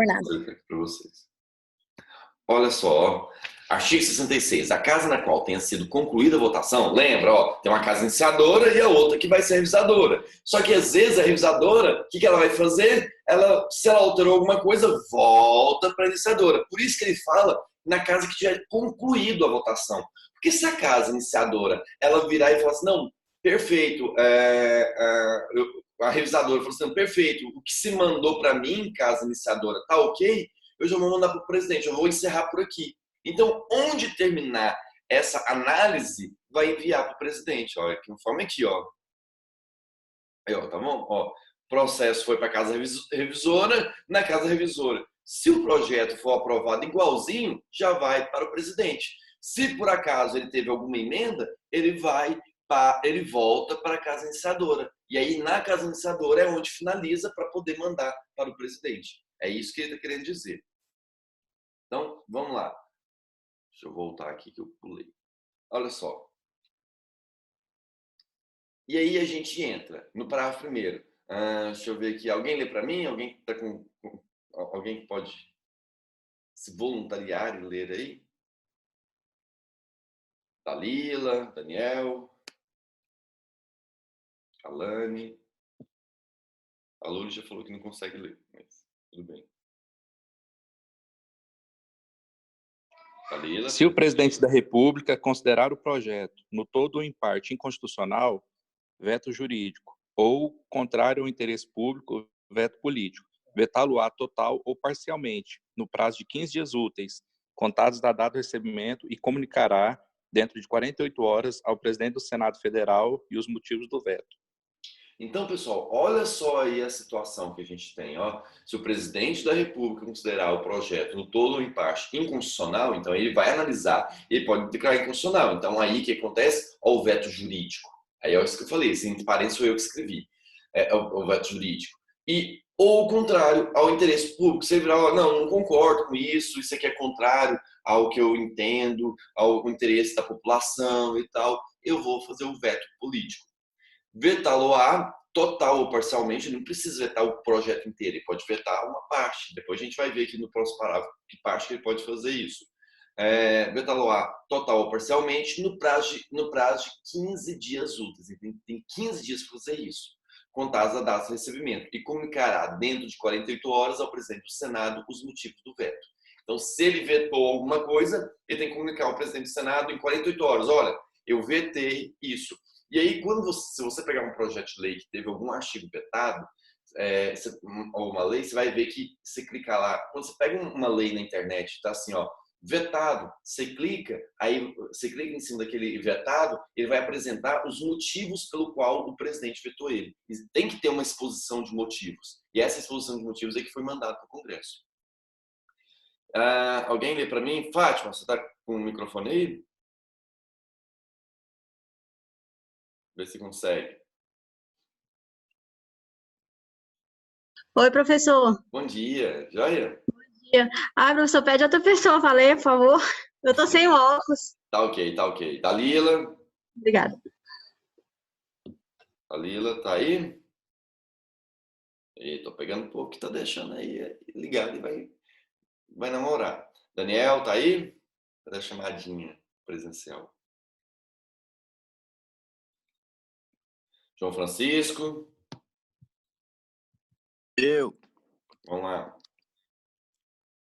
vocês. Olha só. Artigo 66. A casa na qual tenha sido concluída a votação, lembra, tem uma casa iniciadora e a outra que vai ser revisadora. Só que às vezes a revisadora, o que ela vai fazer? Se ela alterou alguma coisa, volta para a iniciadora. Por isso que ele fala na casa que tiver concluído a votação. Porque se a casa iniciadora, ela virar e falar assim, não, perfeito, a revisadora falou assim, perfeito, o que se mandou para mim, casa iniciadora, tá ok? Eu já vou mandar para o presidente, eu vou encerrar por aqui. Então, onde terminar essa análise, vai enviar para o presidente. Olha, conforme aqui, ó. Aí, ó, tá bom? Ó, processo foi para a casa revisora, na casa revisora. Se o projeto for aprovado igualzinho, já vai para o presidente. Se por acaso ele teve alguma emenda, ele volta para a casa iniciadora. E aí, na casa iniciadora, é onde finaliza para poder mandar para o presidente. É isso que ele está querendo dizer. Então, vamos lá. Deixa eu voltar aqui que eu pulei. Olha só. E aí a gente entra no parágrafo primeiro. Deixa eu ver aqui. Alguém lê para mim? Alguém tá alguém que pode se voluntariar e ler aí? Dalila, Daniel, Alane. A Lula já falou que não consegue ler, mas tudo bem. Dalila, Se o presidente da República considerar o projeto, no todo ou em parte, inconstitucional, veto jurídico, ou contrário ao interesse público, veto político. Vetá-lo-á total ou parcialmente, no prazo de 15 dias úteis, contados da data do recebimento, e comunicará, dentro de 48 horas, ao presidente do Senado Federal e os motivos do veto. Então, pessoal, olha só aí a situação que a gente tem. Ó. Se o presidente da República considerar o projeto no todo ou em parte inconstitucional, então ele vai analisar, ele pode declarar inconstitucional. Então, aí o que acontece? Ó, o veto jurídico. Aí é isso que eu falei, esse entre parênteses sou eu que escrevi. É o veto jurídico. E, ou o contrário, ao interesse público. Você virar, ó, não concordo com isso, isso aqui é contrário ao que eu entendo, ao interesse da população e tal, eu vou fazer o veto político. Vetá-lo-á total ou parcialmente, não precisa vetar o projeto inteiro, ele pode vetar uma parte. Depois a gente vai ver aqui no próximo parágrafo que parte que ele pode fazer isso. Vetá-lo-á total ou parcialmente no prazo de 15 dias úteis. Ele tem 15 dias para fazer isso, contados a data de recebimento, e comunicará dentro de 48 horas ao presidente do Senado os motivos do veto. Então, se ele vetou alguma coisa, ele tem que comunicar ao presidente do Senado em 48 horas. Olha, eu vetei isso. E aí, se você pegar um projeto de lei que teve algum artigo vetado, ou uma lei, você vai ver que você clica lá. Quando você pega uma lei na internet, está assim, ó, vetado, você clica, aí você clica em cima daquele vetado, ele vai apresentar os motivos pelo qual o presidente vetou ele. E tem que ter uma exposição de motivos. E essa exposição de motivos é que foi mandada para o Congresso. Alguém lê para mim? Fátima, você está com o microfone aí? Vê se consegue. Oi, professor. Bom dia, joia? Bom dia. Professor, pede outra pessoa para ler, por favor. Eu tô sem óculos. Tá ok. Dalila? Obrigada. Dalila, tá aí? Tô pegando um pouco que tá deixando aí ligado e vai namorar. Daniel, tá aí? Vai dar chamadinha presencial. João Francisco? Eu. Vamos lá.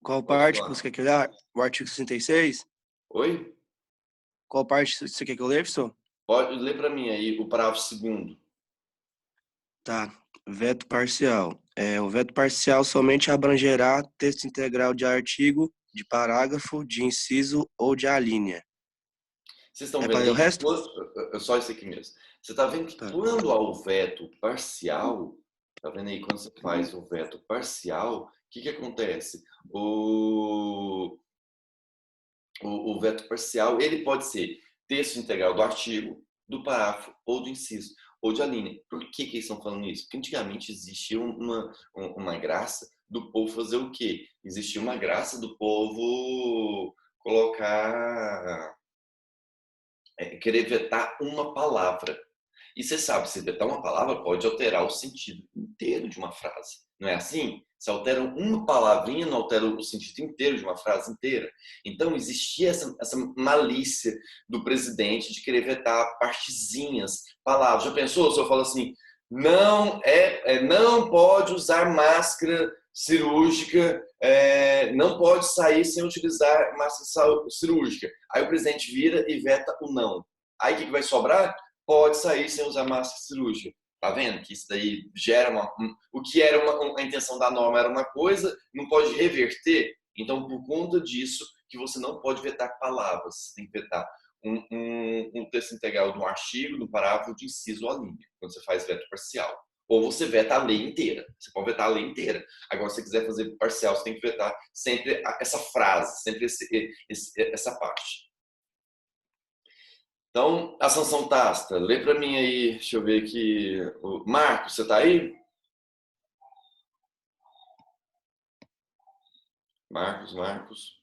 Qual parte que você quer que eu leia? O artigo 66? Oi? Qual parte você quer que eu leia, professor? Pode ler para mim aí o parágrafo 2º. Tá. Veto parcial. O veto parcial somente abrangerá texto integral de artigo, de parágrafo, de inciso ou de alínea. Vocês estão É vendo para ler o aí? resto? Só isso aqui mesmo. Você está vendo que Tá. quando há o veto parcial, tá vendo aí? Quando você faz o veto parcial, o que acontece? O veto parcial, ele pode ser texto integral do artigo, do parágrafo ou do inciso, ou de alínea. Por que eles estão falando isso? Porque antigamente existia uma graça do povo fazer o quê? Existia uma graça do povo colocar... querer vetar uma palavra. E você sabe, se vetar uma palavra pode alterar o sentido inteiro de uma frase. Não é assim? Se altera uma palavrinha, não altera o sentido inteiro de uma frase inteira. Então, existia essa malícia do presidente de querer vetar partezinhas, palavras. Já pensou? Se eu falo assim, não pode usar máscara cirúrgica, não pode sair sem utilizar máscara cirúrgica. Aí o presidente vira e veta o não. Aí o que vai sobrar? Pode sair sem usar máscara cirúrgica. Tá vendo que isso daí gera o que era a intenção da norma era uma coisa, não pode reverter. Então, por conta disso, que você não pode vetar palavras, você tem que vetar um texto integral de um artigo, do parágrafo, de inciso ou alínea, quando você faz veto parcial. Ou você veta a lei inteira. Você pode vetar a lei inteira. Agora, se você quiser fazer parcial, você tem que vetar sempre essa frase, sempre essa parte. Então, a sanção tácita. Lê para mim aí, deixa eu ver aqui. Marcos, você está aí? Marcos.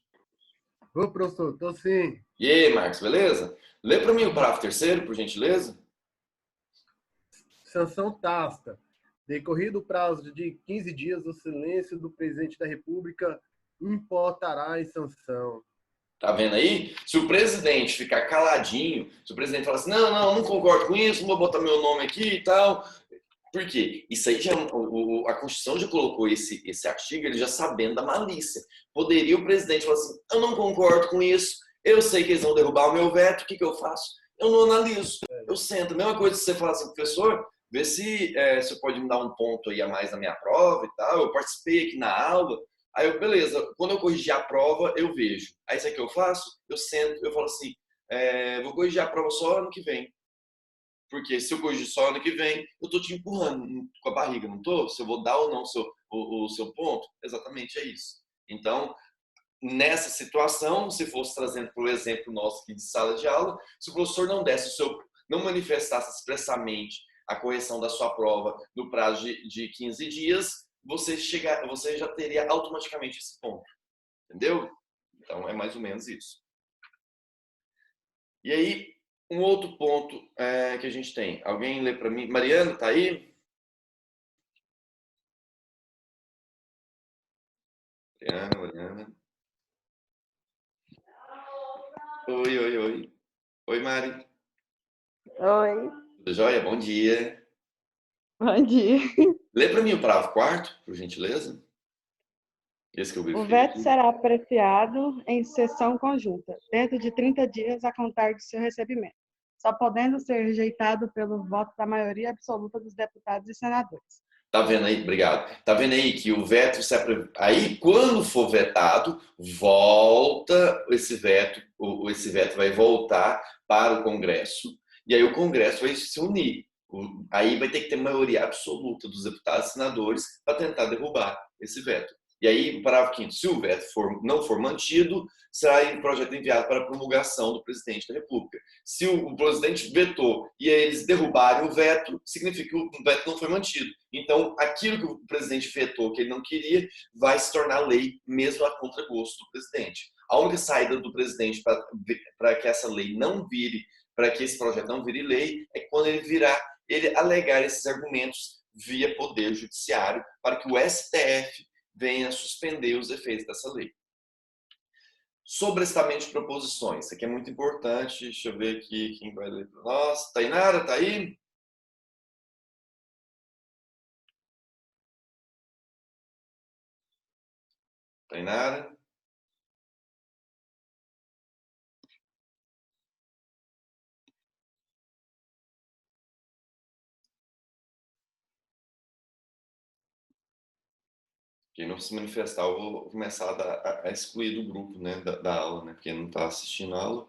Ô, professor, tô sim. E aí, Marcos, beleza? Lê para mim o parágrafo 3º, por gentileza. Sanção tácita. Decorrido o prazo de 15 dias, o silêncio do presidente da República importará em sanção. Tá vendo aí? Se o presidente ficar caladinho, se o presidente falar assim, não concordo com isso, não vou botar meu nome aqui e tal, Por quê? Isso aí já, a Constituição já colocou esse artigo, ele já sabendo da malícia. Poderia o presidente falar assim, eu não concordo com isso, eu sei que eles vão derrubar o meu veto, o que eu faço? Eu não analiso, eu sento. A mesma coisa se você falar assim, professor, vê se você pode me dar um ponto aí a mais na minha prova e tal, eu participei aqui na aula, aí eu, beleza, quando eu corrigir a prova, eu vejo. Aí sabe o que eu faço? Eu sento, eu falo assim, vou corrigir a prova só ano que vem. Porque se eu corrigir só ano que vem, eu tô te empurrando com a barriga, não tô? Se eu vou dar ou não o seu ponto? Exatamente é isso. Então, nessa situação, se fosse trazendo para o exemplo nosso aqui de sala de aula, se o professor não manifestasse expressamente a correção da sua prova no prazo de 15 dias, você já teria automaticamente esse ponto. Entendeu? Então, é mais ou menos isso. E aí, um outro ponto que a gente tem. Alguém lê para mim? Mariana, tá aí? Mariana. Oi, oi, oi. Oi, Mari. Oi, Tudo jóia? Bom dia. bom dia. Lê para mim o parágrafo 4º, por gentileza. Esse que eu O grifei veto aqui. será apreciado em sessão conjunta, dentro de 30 dias a contar de seu recebimento, só podendo ser rejeitado pelo voto da maioria absoluta dos deputados e senadores. Tá vendo aí? Obrigado. Tá vendo aí que o veto aí quando for vetado, volta esse veto vai voltar para o Congresso e aí o Congresso vai se unir. Aí vai ter que ter maioria absoluta dos deputados e senadores para tentar derrubar esse veto. E aí, o parágrafo 5º, se o veto não for mantido, será o projeto enviado para a promulgação do presidente da República. Se o presidente vetou e eles derrubarem o veto, significa que o veto não foi mantido. Então, aquilo que o presidente vetou, que ele não queria, vai se tornar lei, mesmo a contragosto do presidente. A única saída do presidente para que essa lei não vire, para que esse projeto não vire lei, é quando ele alegar esses argumentos via Poder Judiciário, para que o STF venha suspender os efeitos dessa lei. Sobrestamento de proposições. Isso aqui é muito importante. Deixa eu ver aqui quem vai ler para nós. Tainara, tá aí? Tainara? Quem não se manifestar, eu vou começar a excluir do grupo, né, da aula, né? Porque não está assistindo a aula.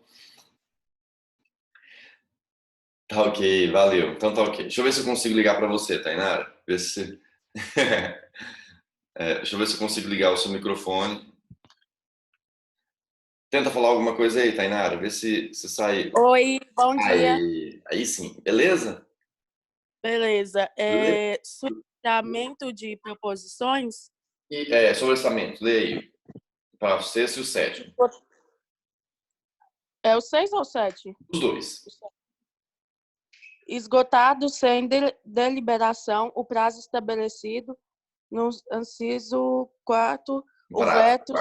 Tá ok, valeu. Então tá ok. Deixa eu ver se eu consigo ligar para você, Tainara. Deixa eu ver se eu consigo ligar o seu microfone. Tenta falar alguma coisa aí, Tainara. Vê se sai. Oi, bom dia. Aí sim, beleza? Beleza. Supramento de proposições? Sobrestamento, lê aí. Para o sexto e o sétimo. É o 6 ou 7? Os dois. Esgotado sem deliberação o prazo estabelecido no inciso 4, o veto...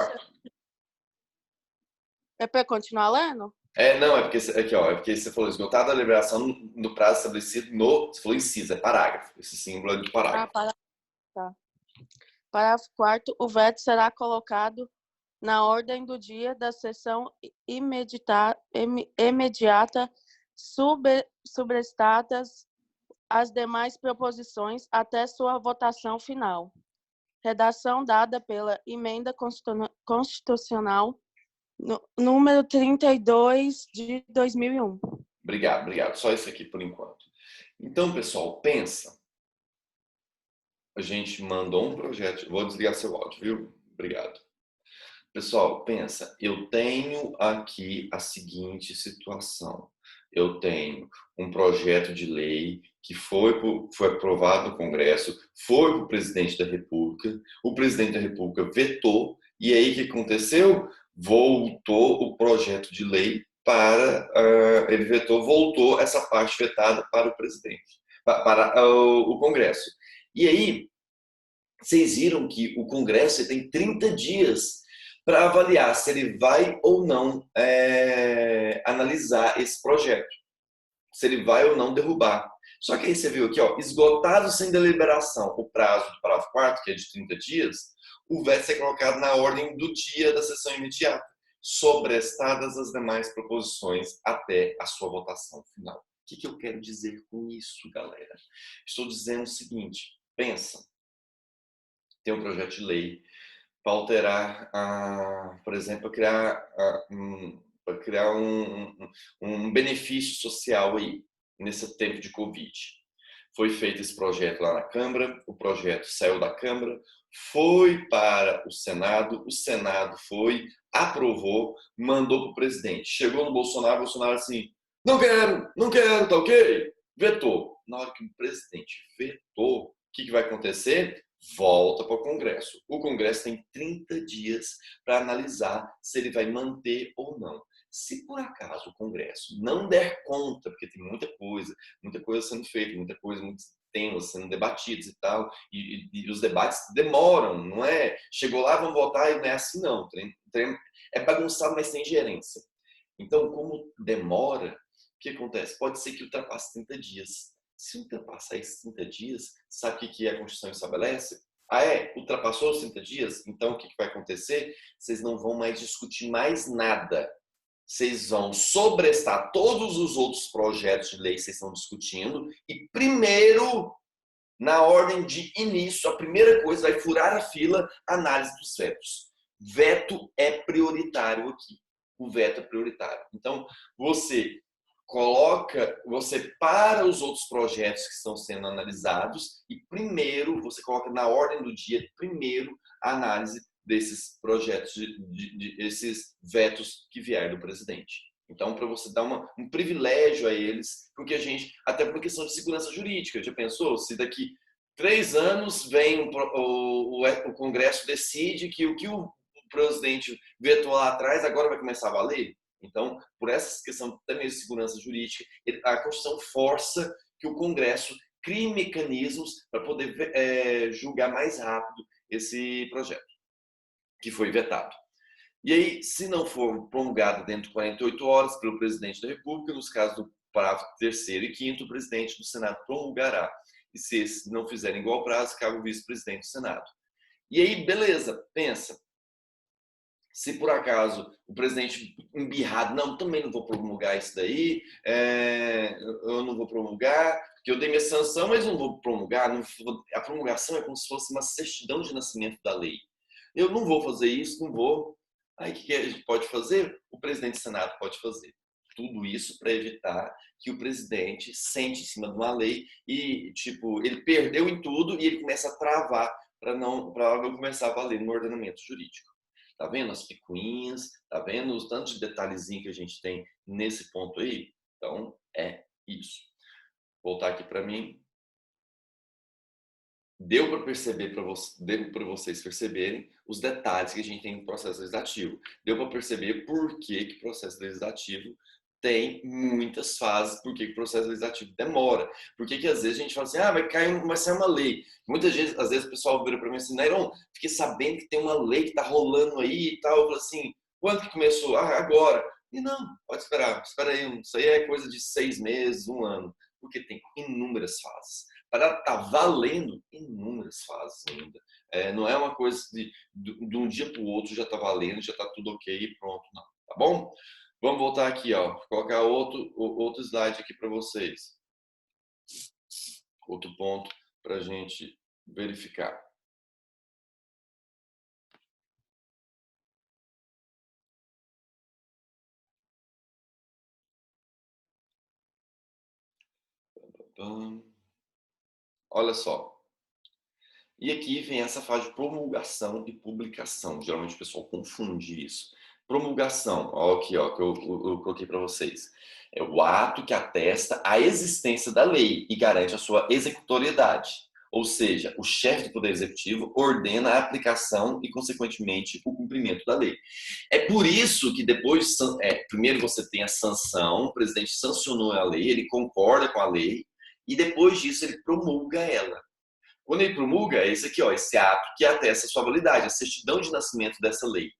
É para continuar lendo? Não, é porque você falou esgotada a deliberação no prazo estabelecido você falou inciso, é parágrafo. Esse símbolo é do parágrafo. Tá. Parágrafo 4º, o veto será colocado na ordem do dia da sessão imediata, sobrestadas as demais proposições até sua votação final. Redação dada pela Emenda Constitucional número 32 de 2001. Obrigado. Só isso aqui por enquanto. Então, pessoal, pensa. A gente mandou um projeto. Vou desligar seu áudio, viu? Obrigado. Pessoal, pensa. Eu tenho aqui a seguinte situação. Eu tenho um projeto de lei que foi aprovado no Congresso, foi para o presidente da República, o presidente da República vetou, e aí o que aconteceu? Voltou o projeto de lei ele vetou, voltou essa parte vetada para o presidente, para o Congresso. E aí, vocês viram que o Congresso tem 30 dias para avaliar se ele vai ou não analisar esse projeto, se ele vai ou não derrubar. Só que aí você viu aqui, ó, esgotado sem deliberação o prazo do parágrafo 4º, que é de 30 dias, o veto é colocado na ordem do dia da sessão imediata, sobrestadas as demais proposições até a sua votação final. O que eu quero dizer com isso, galera? Estou dizendo o seguinte, pensa, tem um projeto de lei para alterar, por exemplo, para criar um benefício social aí, nesse tempo de Covid. Foi feito esse projeto lá na Câmara, o projeto saiu da Câmara, foi para o Senado foi, aprovou, mandou para o presidente. Chegou no Bolsonaro, assim, não quero, tá ok? Vetou. Na hora que o presidente vetou, o que vai acontecer? Volta para o Congresso. O Congresso tem 30 dias para analisar se ele vai manter ou não. Se por acaso o Congresso não der conta, porque tem muita coisa sendo feita, muitos temas sendo debatidos e tal, e os debates demoram, não é? Chegou lá, vamos votar e não é assim não. É bagunçado, mas tem gerência. Então, como demora, o que acontece? Pode ser que ultrapasse 30 dias. Se ultrapassar esses 30 dias, sabe o que a Constituição estabelece? Ultrapassou os 30 dias? Então, o que vai acontecer? Vocês não vão mais discutir mais nada. Vocês vão sobrestar todos os outros projetos de lei que vocês estão discutindo e primeiro, na ordem de início, a primeira coisa vai furar a fila, análise dos vetos. Veto é prioritário aqui. O veto é prioritário. Então, você para os outros projetos que estão sendo analisados e primeiro, você coloca na ordem do dia, primeiro, a análise desses projetos, esses vetos que vierem do presidente. Então, para você dar um privilégio a eles, porque até por questão de segurança jurídica, já pensou? Se daqui 3 anos vem o Congresso decide que o que o presidente vetou lá atrás agora vai começar a valer? Então, por essa questão também de segurança jurídica, a Constituição força que o Congresso crie mecanismos para poder julgar mais rápido esse projeto que foi vetado. E aí, se não for promulgado dentro de 48 horas pelo presidente da República, nos casos do parágrafo 3º e 5º, o presidente do Senado promulgará. E se esses não fizerem igual prazo, cabe o vice-presidente do Senado. E aí, beleza, pensa. Se por acaso o presidente embirrado, não, também não vou promulgar isso daí, eu não vou promulgar, porque eu dei minha sanção, mas não vou promulgar. A promulgação é como se fosse uma certidão de nascimento da lei. Eu não vou fazer isso, não vou. Aí o que a gente pode fazer? O presidente do Senado pode fazer. Tudo isso para evitar que o presidente sente em cima de uma lei e, ele perdeu em tudo e ele começa a travar para não começar a valer no ordenamento jurídico. Tá vendo as picuinhas? Tá vendo os tantos de detalhezinho que a gente tem nesse ponto aí? Então, é isso. Vou voltar aqui para mim. Deu para perceber, deu para vocês perceberem os detalhes que a gente tem no processo legislativo. Deu para perceber por que o processo legislativo tem muitas fases, por que o processo legislativo demora. Por que às vezes a gente fala assim, vai sair uma lei. Muitas vezes, às vezes o pessoal vira para mim assim, Nairon, fiquei sabendo que tem uma lei que está rolando aí e tal. Eu falo assim, quando que começou? Agora. E não, pode esperar, espera aí, isso aí é coisa de 6 meses, 1 ano, porque tem inúmeras fases. Para estar valendo inúmeras fases ainda. Não é uma coisa de um dia para o outro já está valendo, já está tudo ok e pronto, não. Tá bom? Vamos voltar aqui, ó. Vou colocar outro slide aqui para vocês. Outro ponto para a gente verificar. Olha só. E aqui vem essa fase de promulgação e publicação. Geralmente o pessoal confunde isso. Promulgação, ó, aqui ó, que eu coloquei para vocês. É o ato que atesta a existência da lei e garante a sua executoriedade. Ou seja, o chefe do Poder Executivo ordena a aplicação e, consequentemente, o cumprimento da lei. É por isso que depois, primeiro você tem a sanção, o presidente sancionou a lei, ele concorda com a lei, e depois disso ele promulga ela. Quando ele promulga, é esse aqui, ó, esse ato que atesta a sua validade, a certidão de nascimento dessa lei.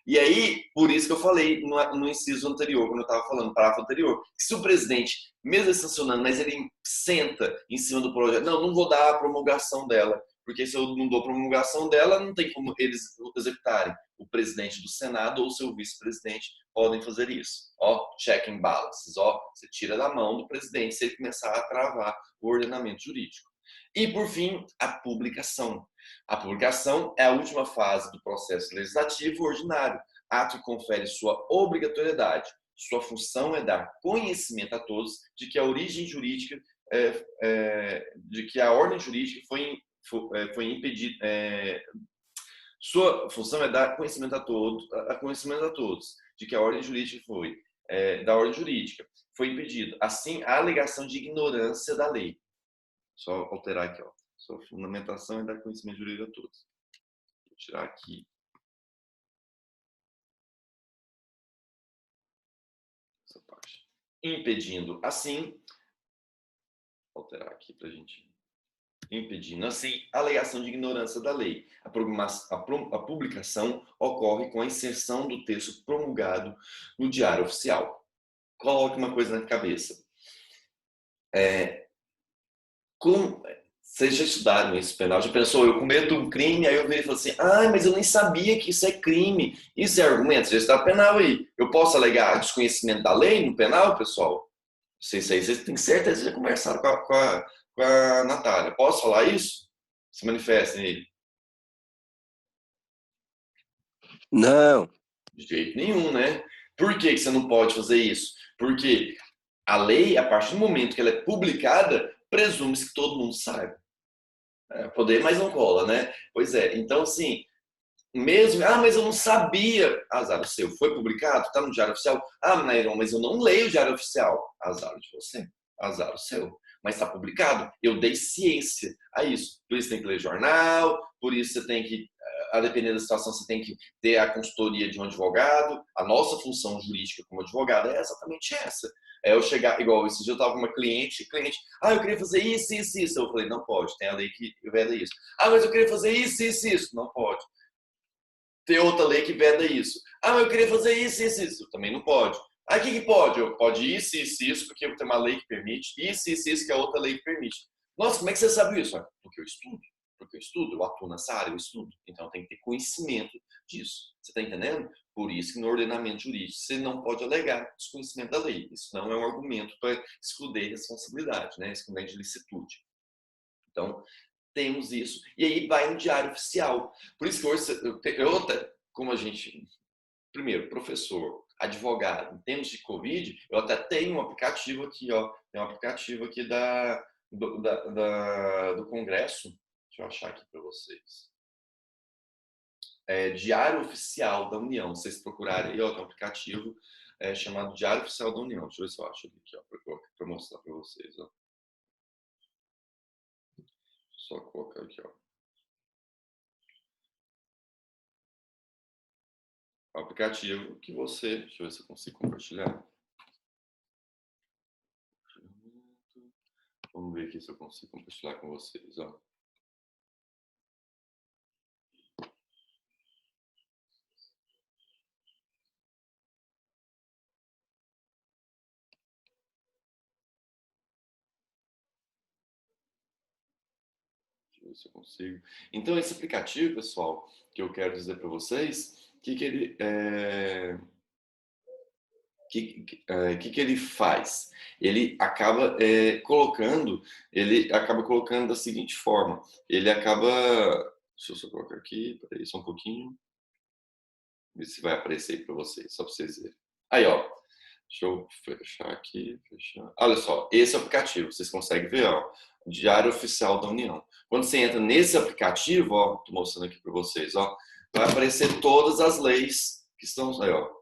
E aí, por isso que eu falei no inciso anterior, quando eu estava falando, no parágrafo anterior, que se o presidente, mesmo ele sancionando, mas ele senta em cima do projeto, não vou dar a promulgação dela, porque se eu não dou a promulgação dela, não tem como eles executarem. O presidente do Senado ou seu vice-presidente podem fazer isso. Ó, check and balances, ó, você tira da mão do presidente se ele começar a travar o ordenamento jurídico. E, por fim, a publicação. A publicação é a última fase do processo legislativo ordinário, ato que confere sua obrigatoriedade. Sua função é dar conhecimento a todos de que a origem jurídica, de que a ordem jurídica foi impedida. Sua função é dar conhecimento a todos de que a ordem jurídica da ordem jurídica foi impedida. Assim, a alegação de ignorância da lei. Só alterar aqui, ó. Sua fundamentação é dar conhecimento jurídico a todos. Vou tirar aqui. Essa parte. Impedindo assim. Vou alterar aqui pra gente. Impedindo assim a alegação de ignorância da lei. A publicação ocorre com a inserção do texto promulgado no Diário Oficial. Coloque uma coisa na cabeça. Vocês já estudaram isso penal? Já pensou, eu cometo um crime, aí eu vejo e falo assim, mas eu nem sabia que isso é crime. Isso é argumento, já está penal aí. Eu posso alegar desconhecimento da lei no penal, pessoal? Vocês têm certeza de já conversaram com a Natália. Posso falar isso? Se manifestem aí. Não. De jeito nenhum, né? Por que você não pode fazer isso? Porque a lei, a partir do momento que ela é publicada, presume-se que todo mundo saiba. Poder, mas não cola, né? Pois é. Então, assim, mesmo... mas eu não sabia. Azar o seu. Foi publicado? Está no Diário Oficial? Nairon, mas eu não leio o Diário Oficial. Azar de você. Azar o seu. Mas está publicado. Eu dei ciência a isso. Por isso tem que ler jornal, por isso você tem que, a depender da situação, você tem que ter a consultoria de um advogado. A nossa função jurídica como advogado é exatamente essa. Eu chegar, igual esse dia eu estava com uma cliente, eu queria fazer isso. Eu falei, não pode, tem a lei que veda isso. Mas eu queria fazer isso. Não pode. Tem outra lei que veda isso. Eu queria fazer isso. Também não pode. O que pode? Pode isso, porque tem uma lei que permite. Isso, que é outra lei que permite. Nossa, como é que você sabe isso? Porque eu estudo. Eu atuo nessa área, eu estudo. Então tem que ter conhecimento disso. Você está entendendo? Por isso que no ordenamento jurídico você não pode alegar desconhecimento da lei. Isso não é um argumento para excluir responsabilidade, né? Excluir de licitude. Então, temos isso. E aí vai no Diário Oficial. Por isso que hoje, como a gente... Primeiro, professor, advogado, em termos de Covid, eu até tenho um aplicativo aqui, ó. Tem um aplicativo aqui do Congresso. Deixa eu achar aqui para vocês. Diário Oficial da União. Vocês procurarem aí, ó, tem um aplicativo chamado Diário Oficial da União. Deixa eu ver se eu acho aqui, ó, para mostrar para vocês, ó. Só colocar aqui, ó. O aplicativo que você... Deixa eu ver se eu consigo compartilhar. Vamos ver aqui se eu consigo compartilhar com vocês, ó. Se eu consigo. Então, esse aplicativo, pessoal, que eu quero dizer para vocês, que ele faz? Ele acaba colocando da seguinte forma. Ele acaba... Deixa eu só colocar aqui, peraí, só um pouquinho. Ver se vai aparecer aí para vocês, só para vocês verem. Aí, ó. Deixa eu fechar aqui. Olha só, esse aplicativo, vocês conseguem ver, ó. Diário Oficial da União. Quando você entra nesse aplicativo, ó, tô mostrando aqui para vocês, ó, vai aparecer todas as leis que estão aí, ó.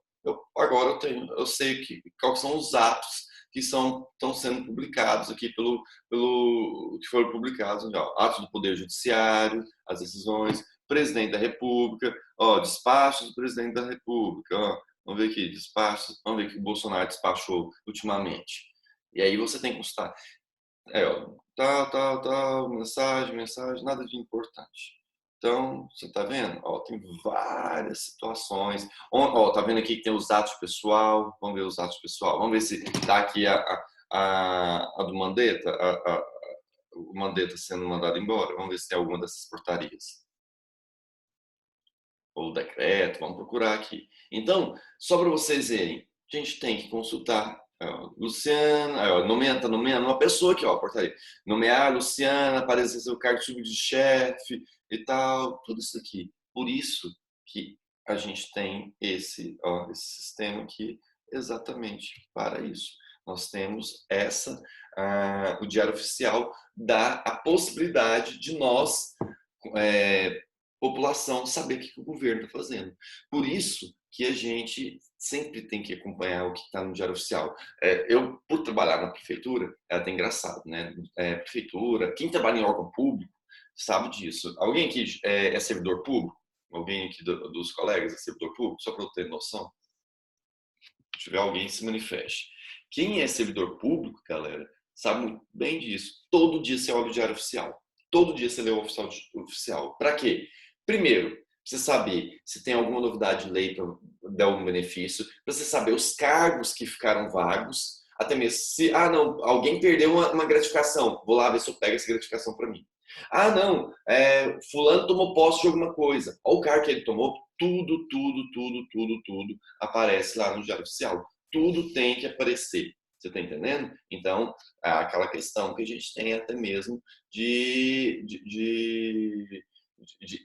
Agora eu sei quais são os atos que estão sendo publicados aqui que foram publicados, ó, atos do Poder Judiciário, as decisões, Presidente da República, ó, despachos do Presidente da República, ó, vamos ver aqui, despachos, vamos ver o que o Bolsonaro despachou ultimamente. E aí você tem que constar. Ó, tal, mensagem, nada de importante. Então, você está vendo? Ó, tem várias situações. Ó, tá vendo aqui que tem os atos pessoal? Vamos ver os atos pessoal. Vamos ver se está aqui a do Mandetta, o Mandetta sendo mandado embora. Vamos ver se tem alguma dessas portarias. Ou decreto, vamos procurar aqui. Então, só para vocês verem, a gente tem que consultar. Luciana, nomeando uma pessoa aqui, ó, portaria. Nomear Luciana para exercer o cargo de chefe e tal, tudo isso aqui. Por isso que a gente tem esse sistema aqui exatamente para isso. Nós temos o Diário Oficial dá a possibilidade de nós, população, saber o que o governo está fazendo. Por isso que a gente sempre tem que acompanhar o que está no Diário Oficial. Eu, por trabalhar na prefeitura, é até engraçado, né? Prefeitura, quem trabalha em órgão público sabe disso. Alguém aqui é servidor público? Alguém aqui dos colegas é servidor público? Só para eu ter noção. Se tiver alguém, se manifeste. Quem é servidor público, galera, sabe muito bem disso. Todo dia você olha o Diário Oficial. Todo dia você lê o oficial. Para quê? Primeiro, pra você saber se tem alguma novidade de lei para dar algum benefício, para você saber os cargos que ficaram vagos, até mesmo se, não, alguém perdeu uma gratificação, vou lá ver se eu pego essa gratificação para mim. Não, fulano tomou posse de alguma coisa, olha o cargo que ele tomou, tudo aparece lá no Diário Oficial. Tudo tem que aparecer. Você está entendendo? Então, aquela questão que a gente tem até mesmo de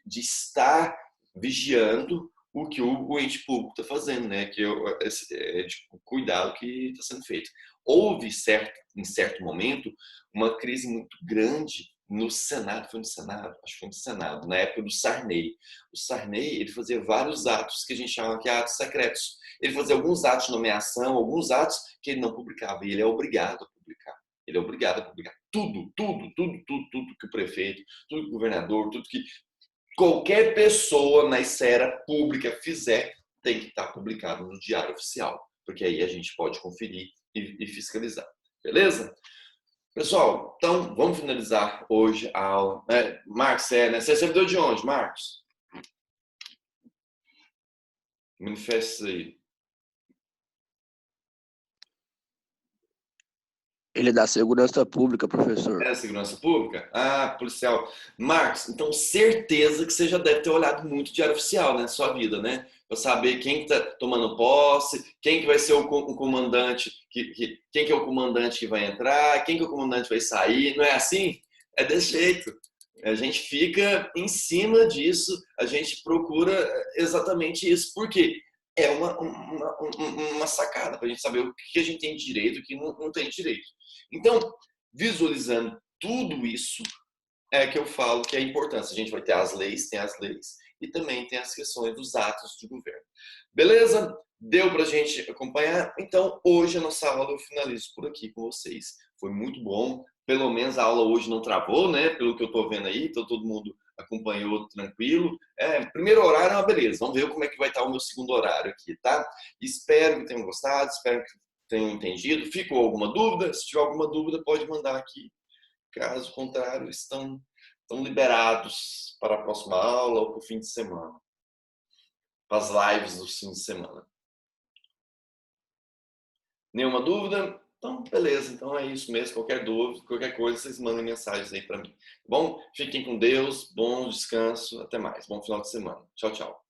estar vigiando o que o ente público está fazendo, né? Que o cuidado que está sendo feito. Houve, em certo momento, uma crise muito grande no Senado, acho que foi no Senado, na época do Sarney. O Sarney, ele fazia vários atos que a gente chama de atos secretos. Ele fazia alguns atos de nomeação, alguns atos que ele não publicava, e ele é obrigado a publicar. Ele é obrigado a publicar tudo que o prefeito, tudo que o governador, tudo que qualquer pessoa na esfera pública fizer tem que estar publicado no Diário Oficial, porque aí a gente pode conferir e fiscalizar. Beleza? Pessoal, então vamos finalizar hoje a aula. Marcos, você é servidor de onde, Marcos? Manifeste aí. Ele é da segurança pública, professor. É segurança pública? Policial. Marcos, então certeza que você já deve ter olhado muito o Diário Oficial, né? Sua vida, né? Para saber quem está tomando posse, quem que vai ser o comandante, quem que é o comandante que vai entrar, quem que é o comandante vai sair. Não é assim? É desse jeito. A gente fica em cima disso, a gente procura exatamente isso. Por quê? É uma sacada para a gente saber o que a gente tem direito e o que não tem direito. Então, visualizando tudo isso, é que eu falo que é a importância. A gente vai ter as leis, e também tem as questões dos atos de governo. Beleza? Deu para a gente acompanhar? Então, hoje a nossa aula eu finalizo por aqui com vocês. Foi muito bom. Pelo menos a aula hoje não travou, né? Pelo que eu estou vendo aí, então todo mundo acompanhou tranquilo. Primeiro horário, beleza. Vamos ver como é que vai estar o meu segundo horário aqui, tá? Espero que tenham gostado, espero que tenham entendido. Ficou alguma dúvida? Se tiver alguma dúvida, pode mandar aqui. Caso contrário, estão liberados para a próxima aula ou para o fim de semana. Para as lives do fim de semana. Nenhuma dúvida? Então, beleza. Então é isso mesmo. Qualquer dúvida, qualquer coisa, vocês mandem mensagens aí para mim. Bom, fiquem com Deus. Bom descanso. Até mais. Bom final de semana. Tchau, tchau.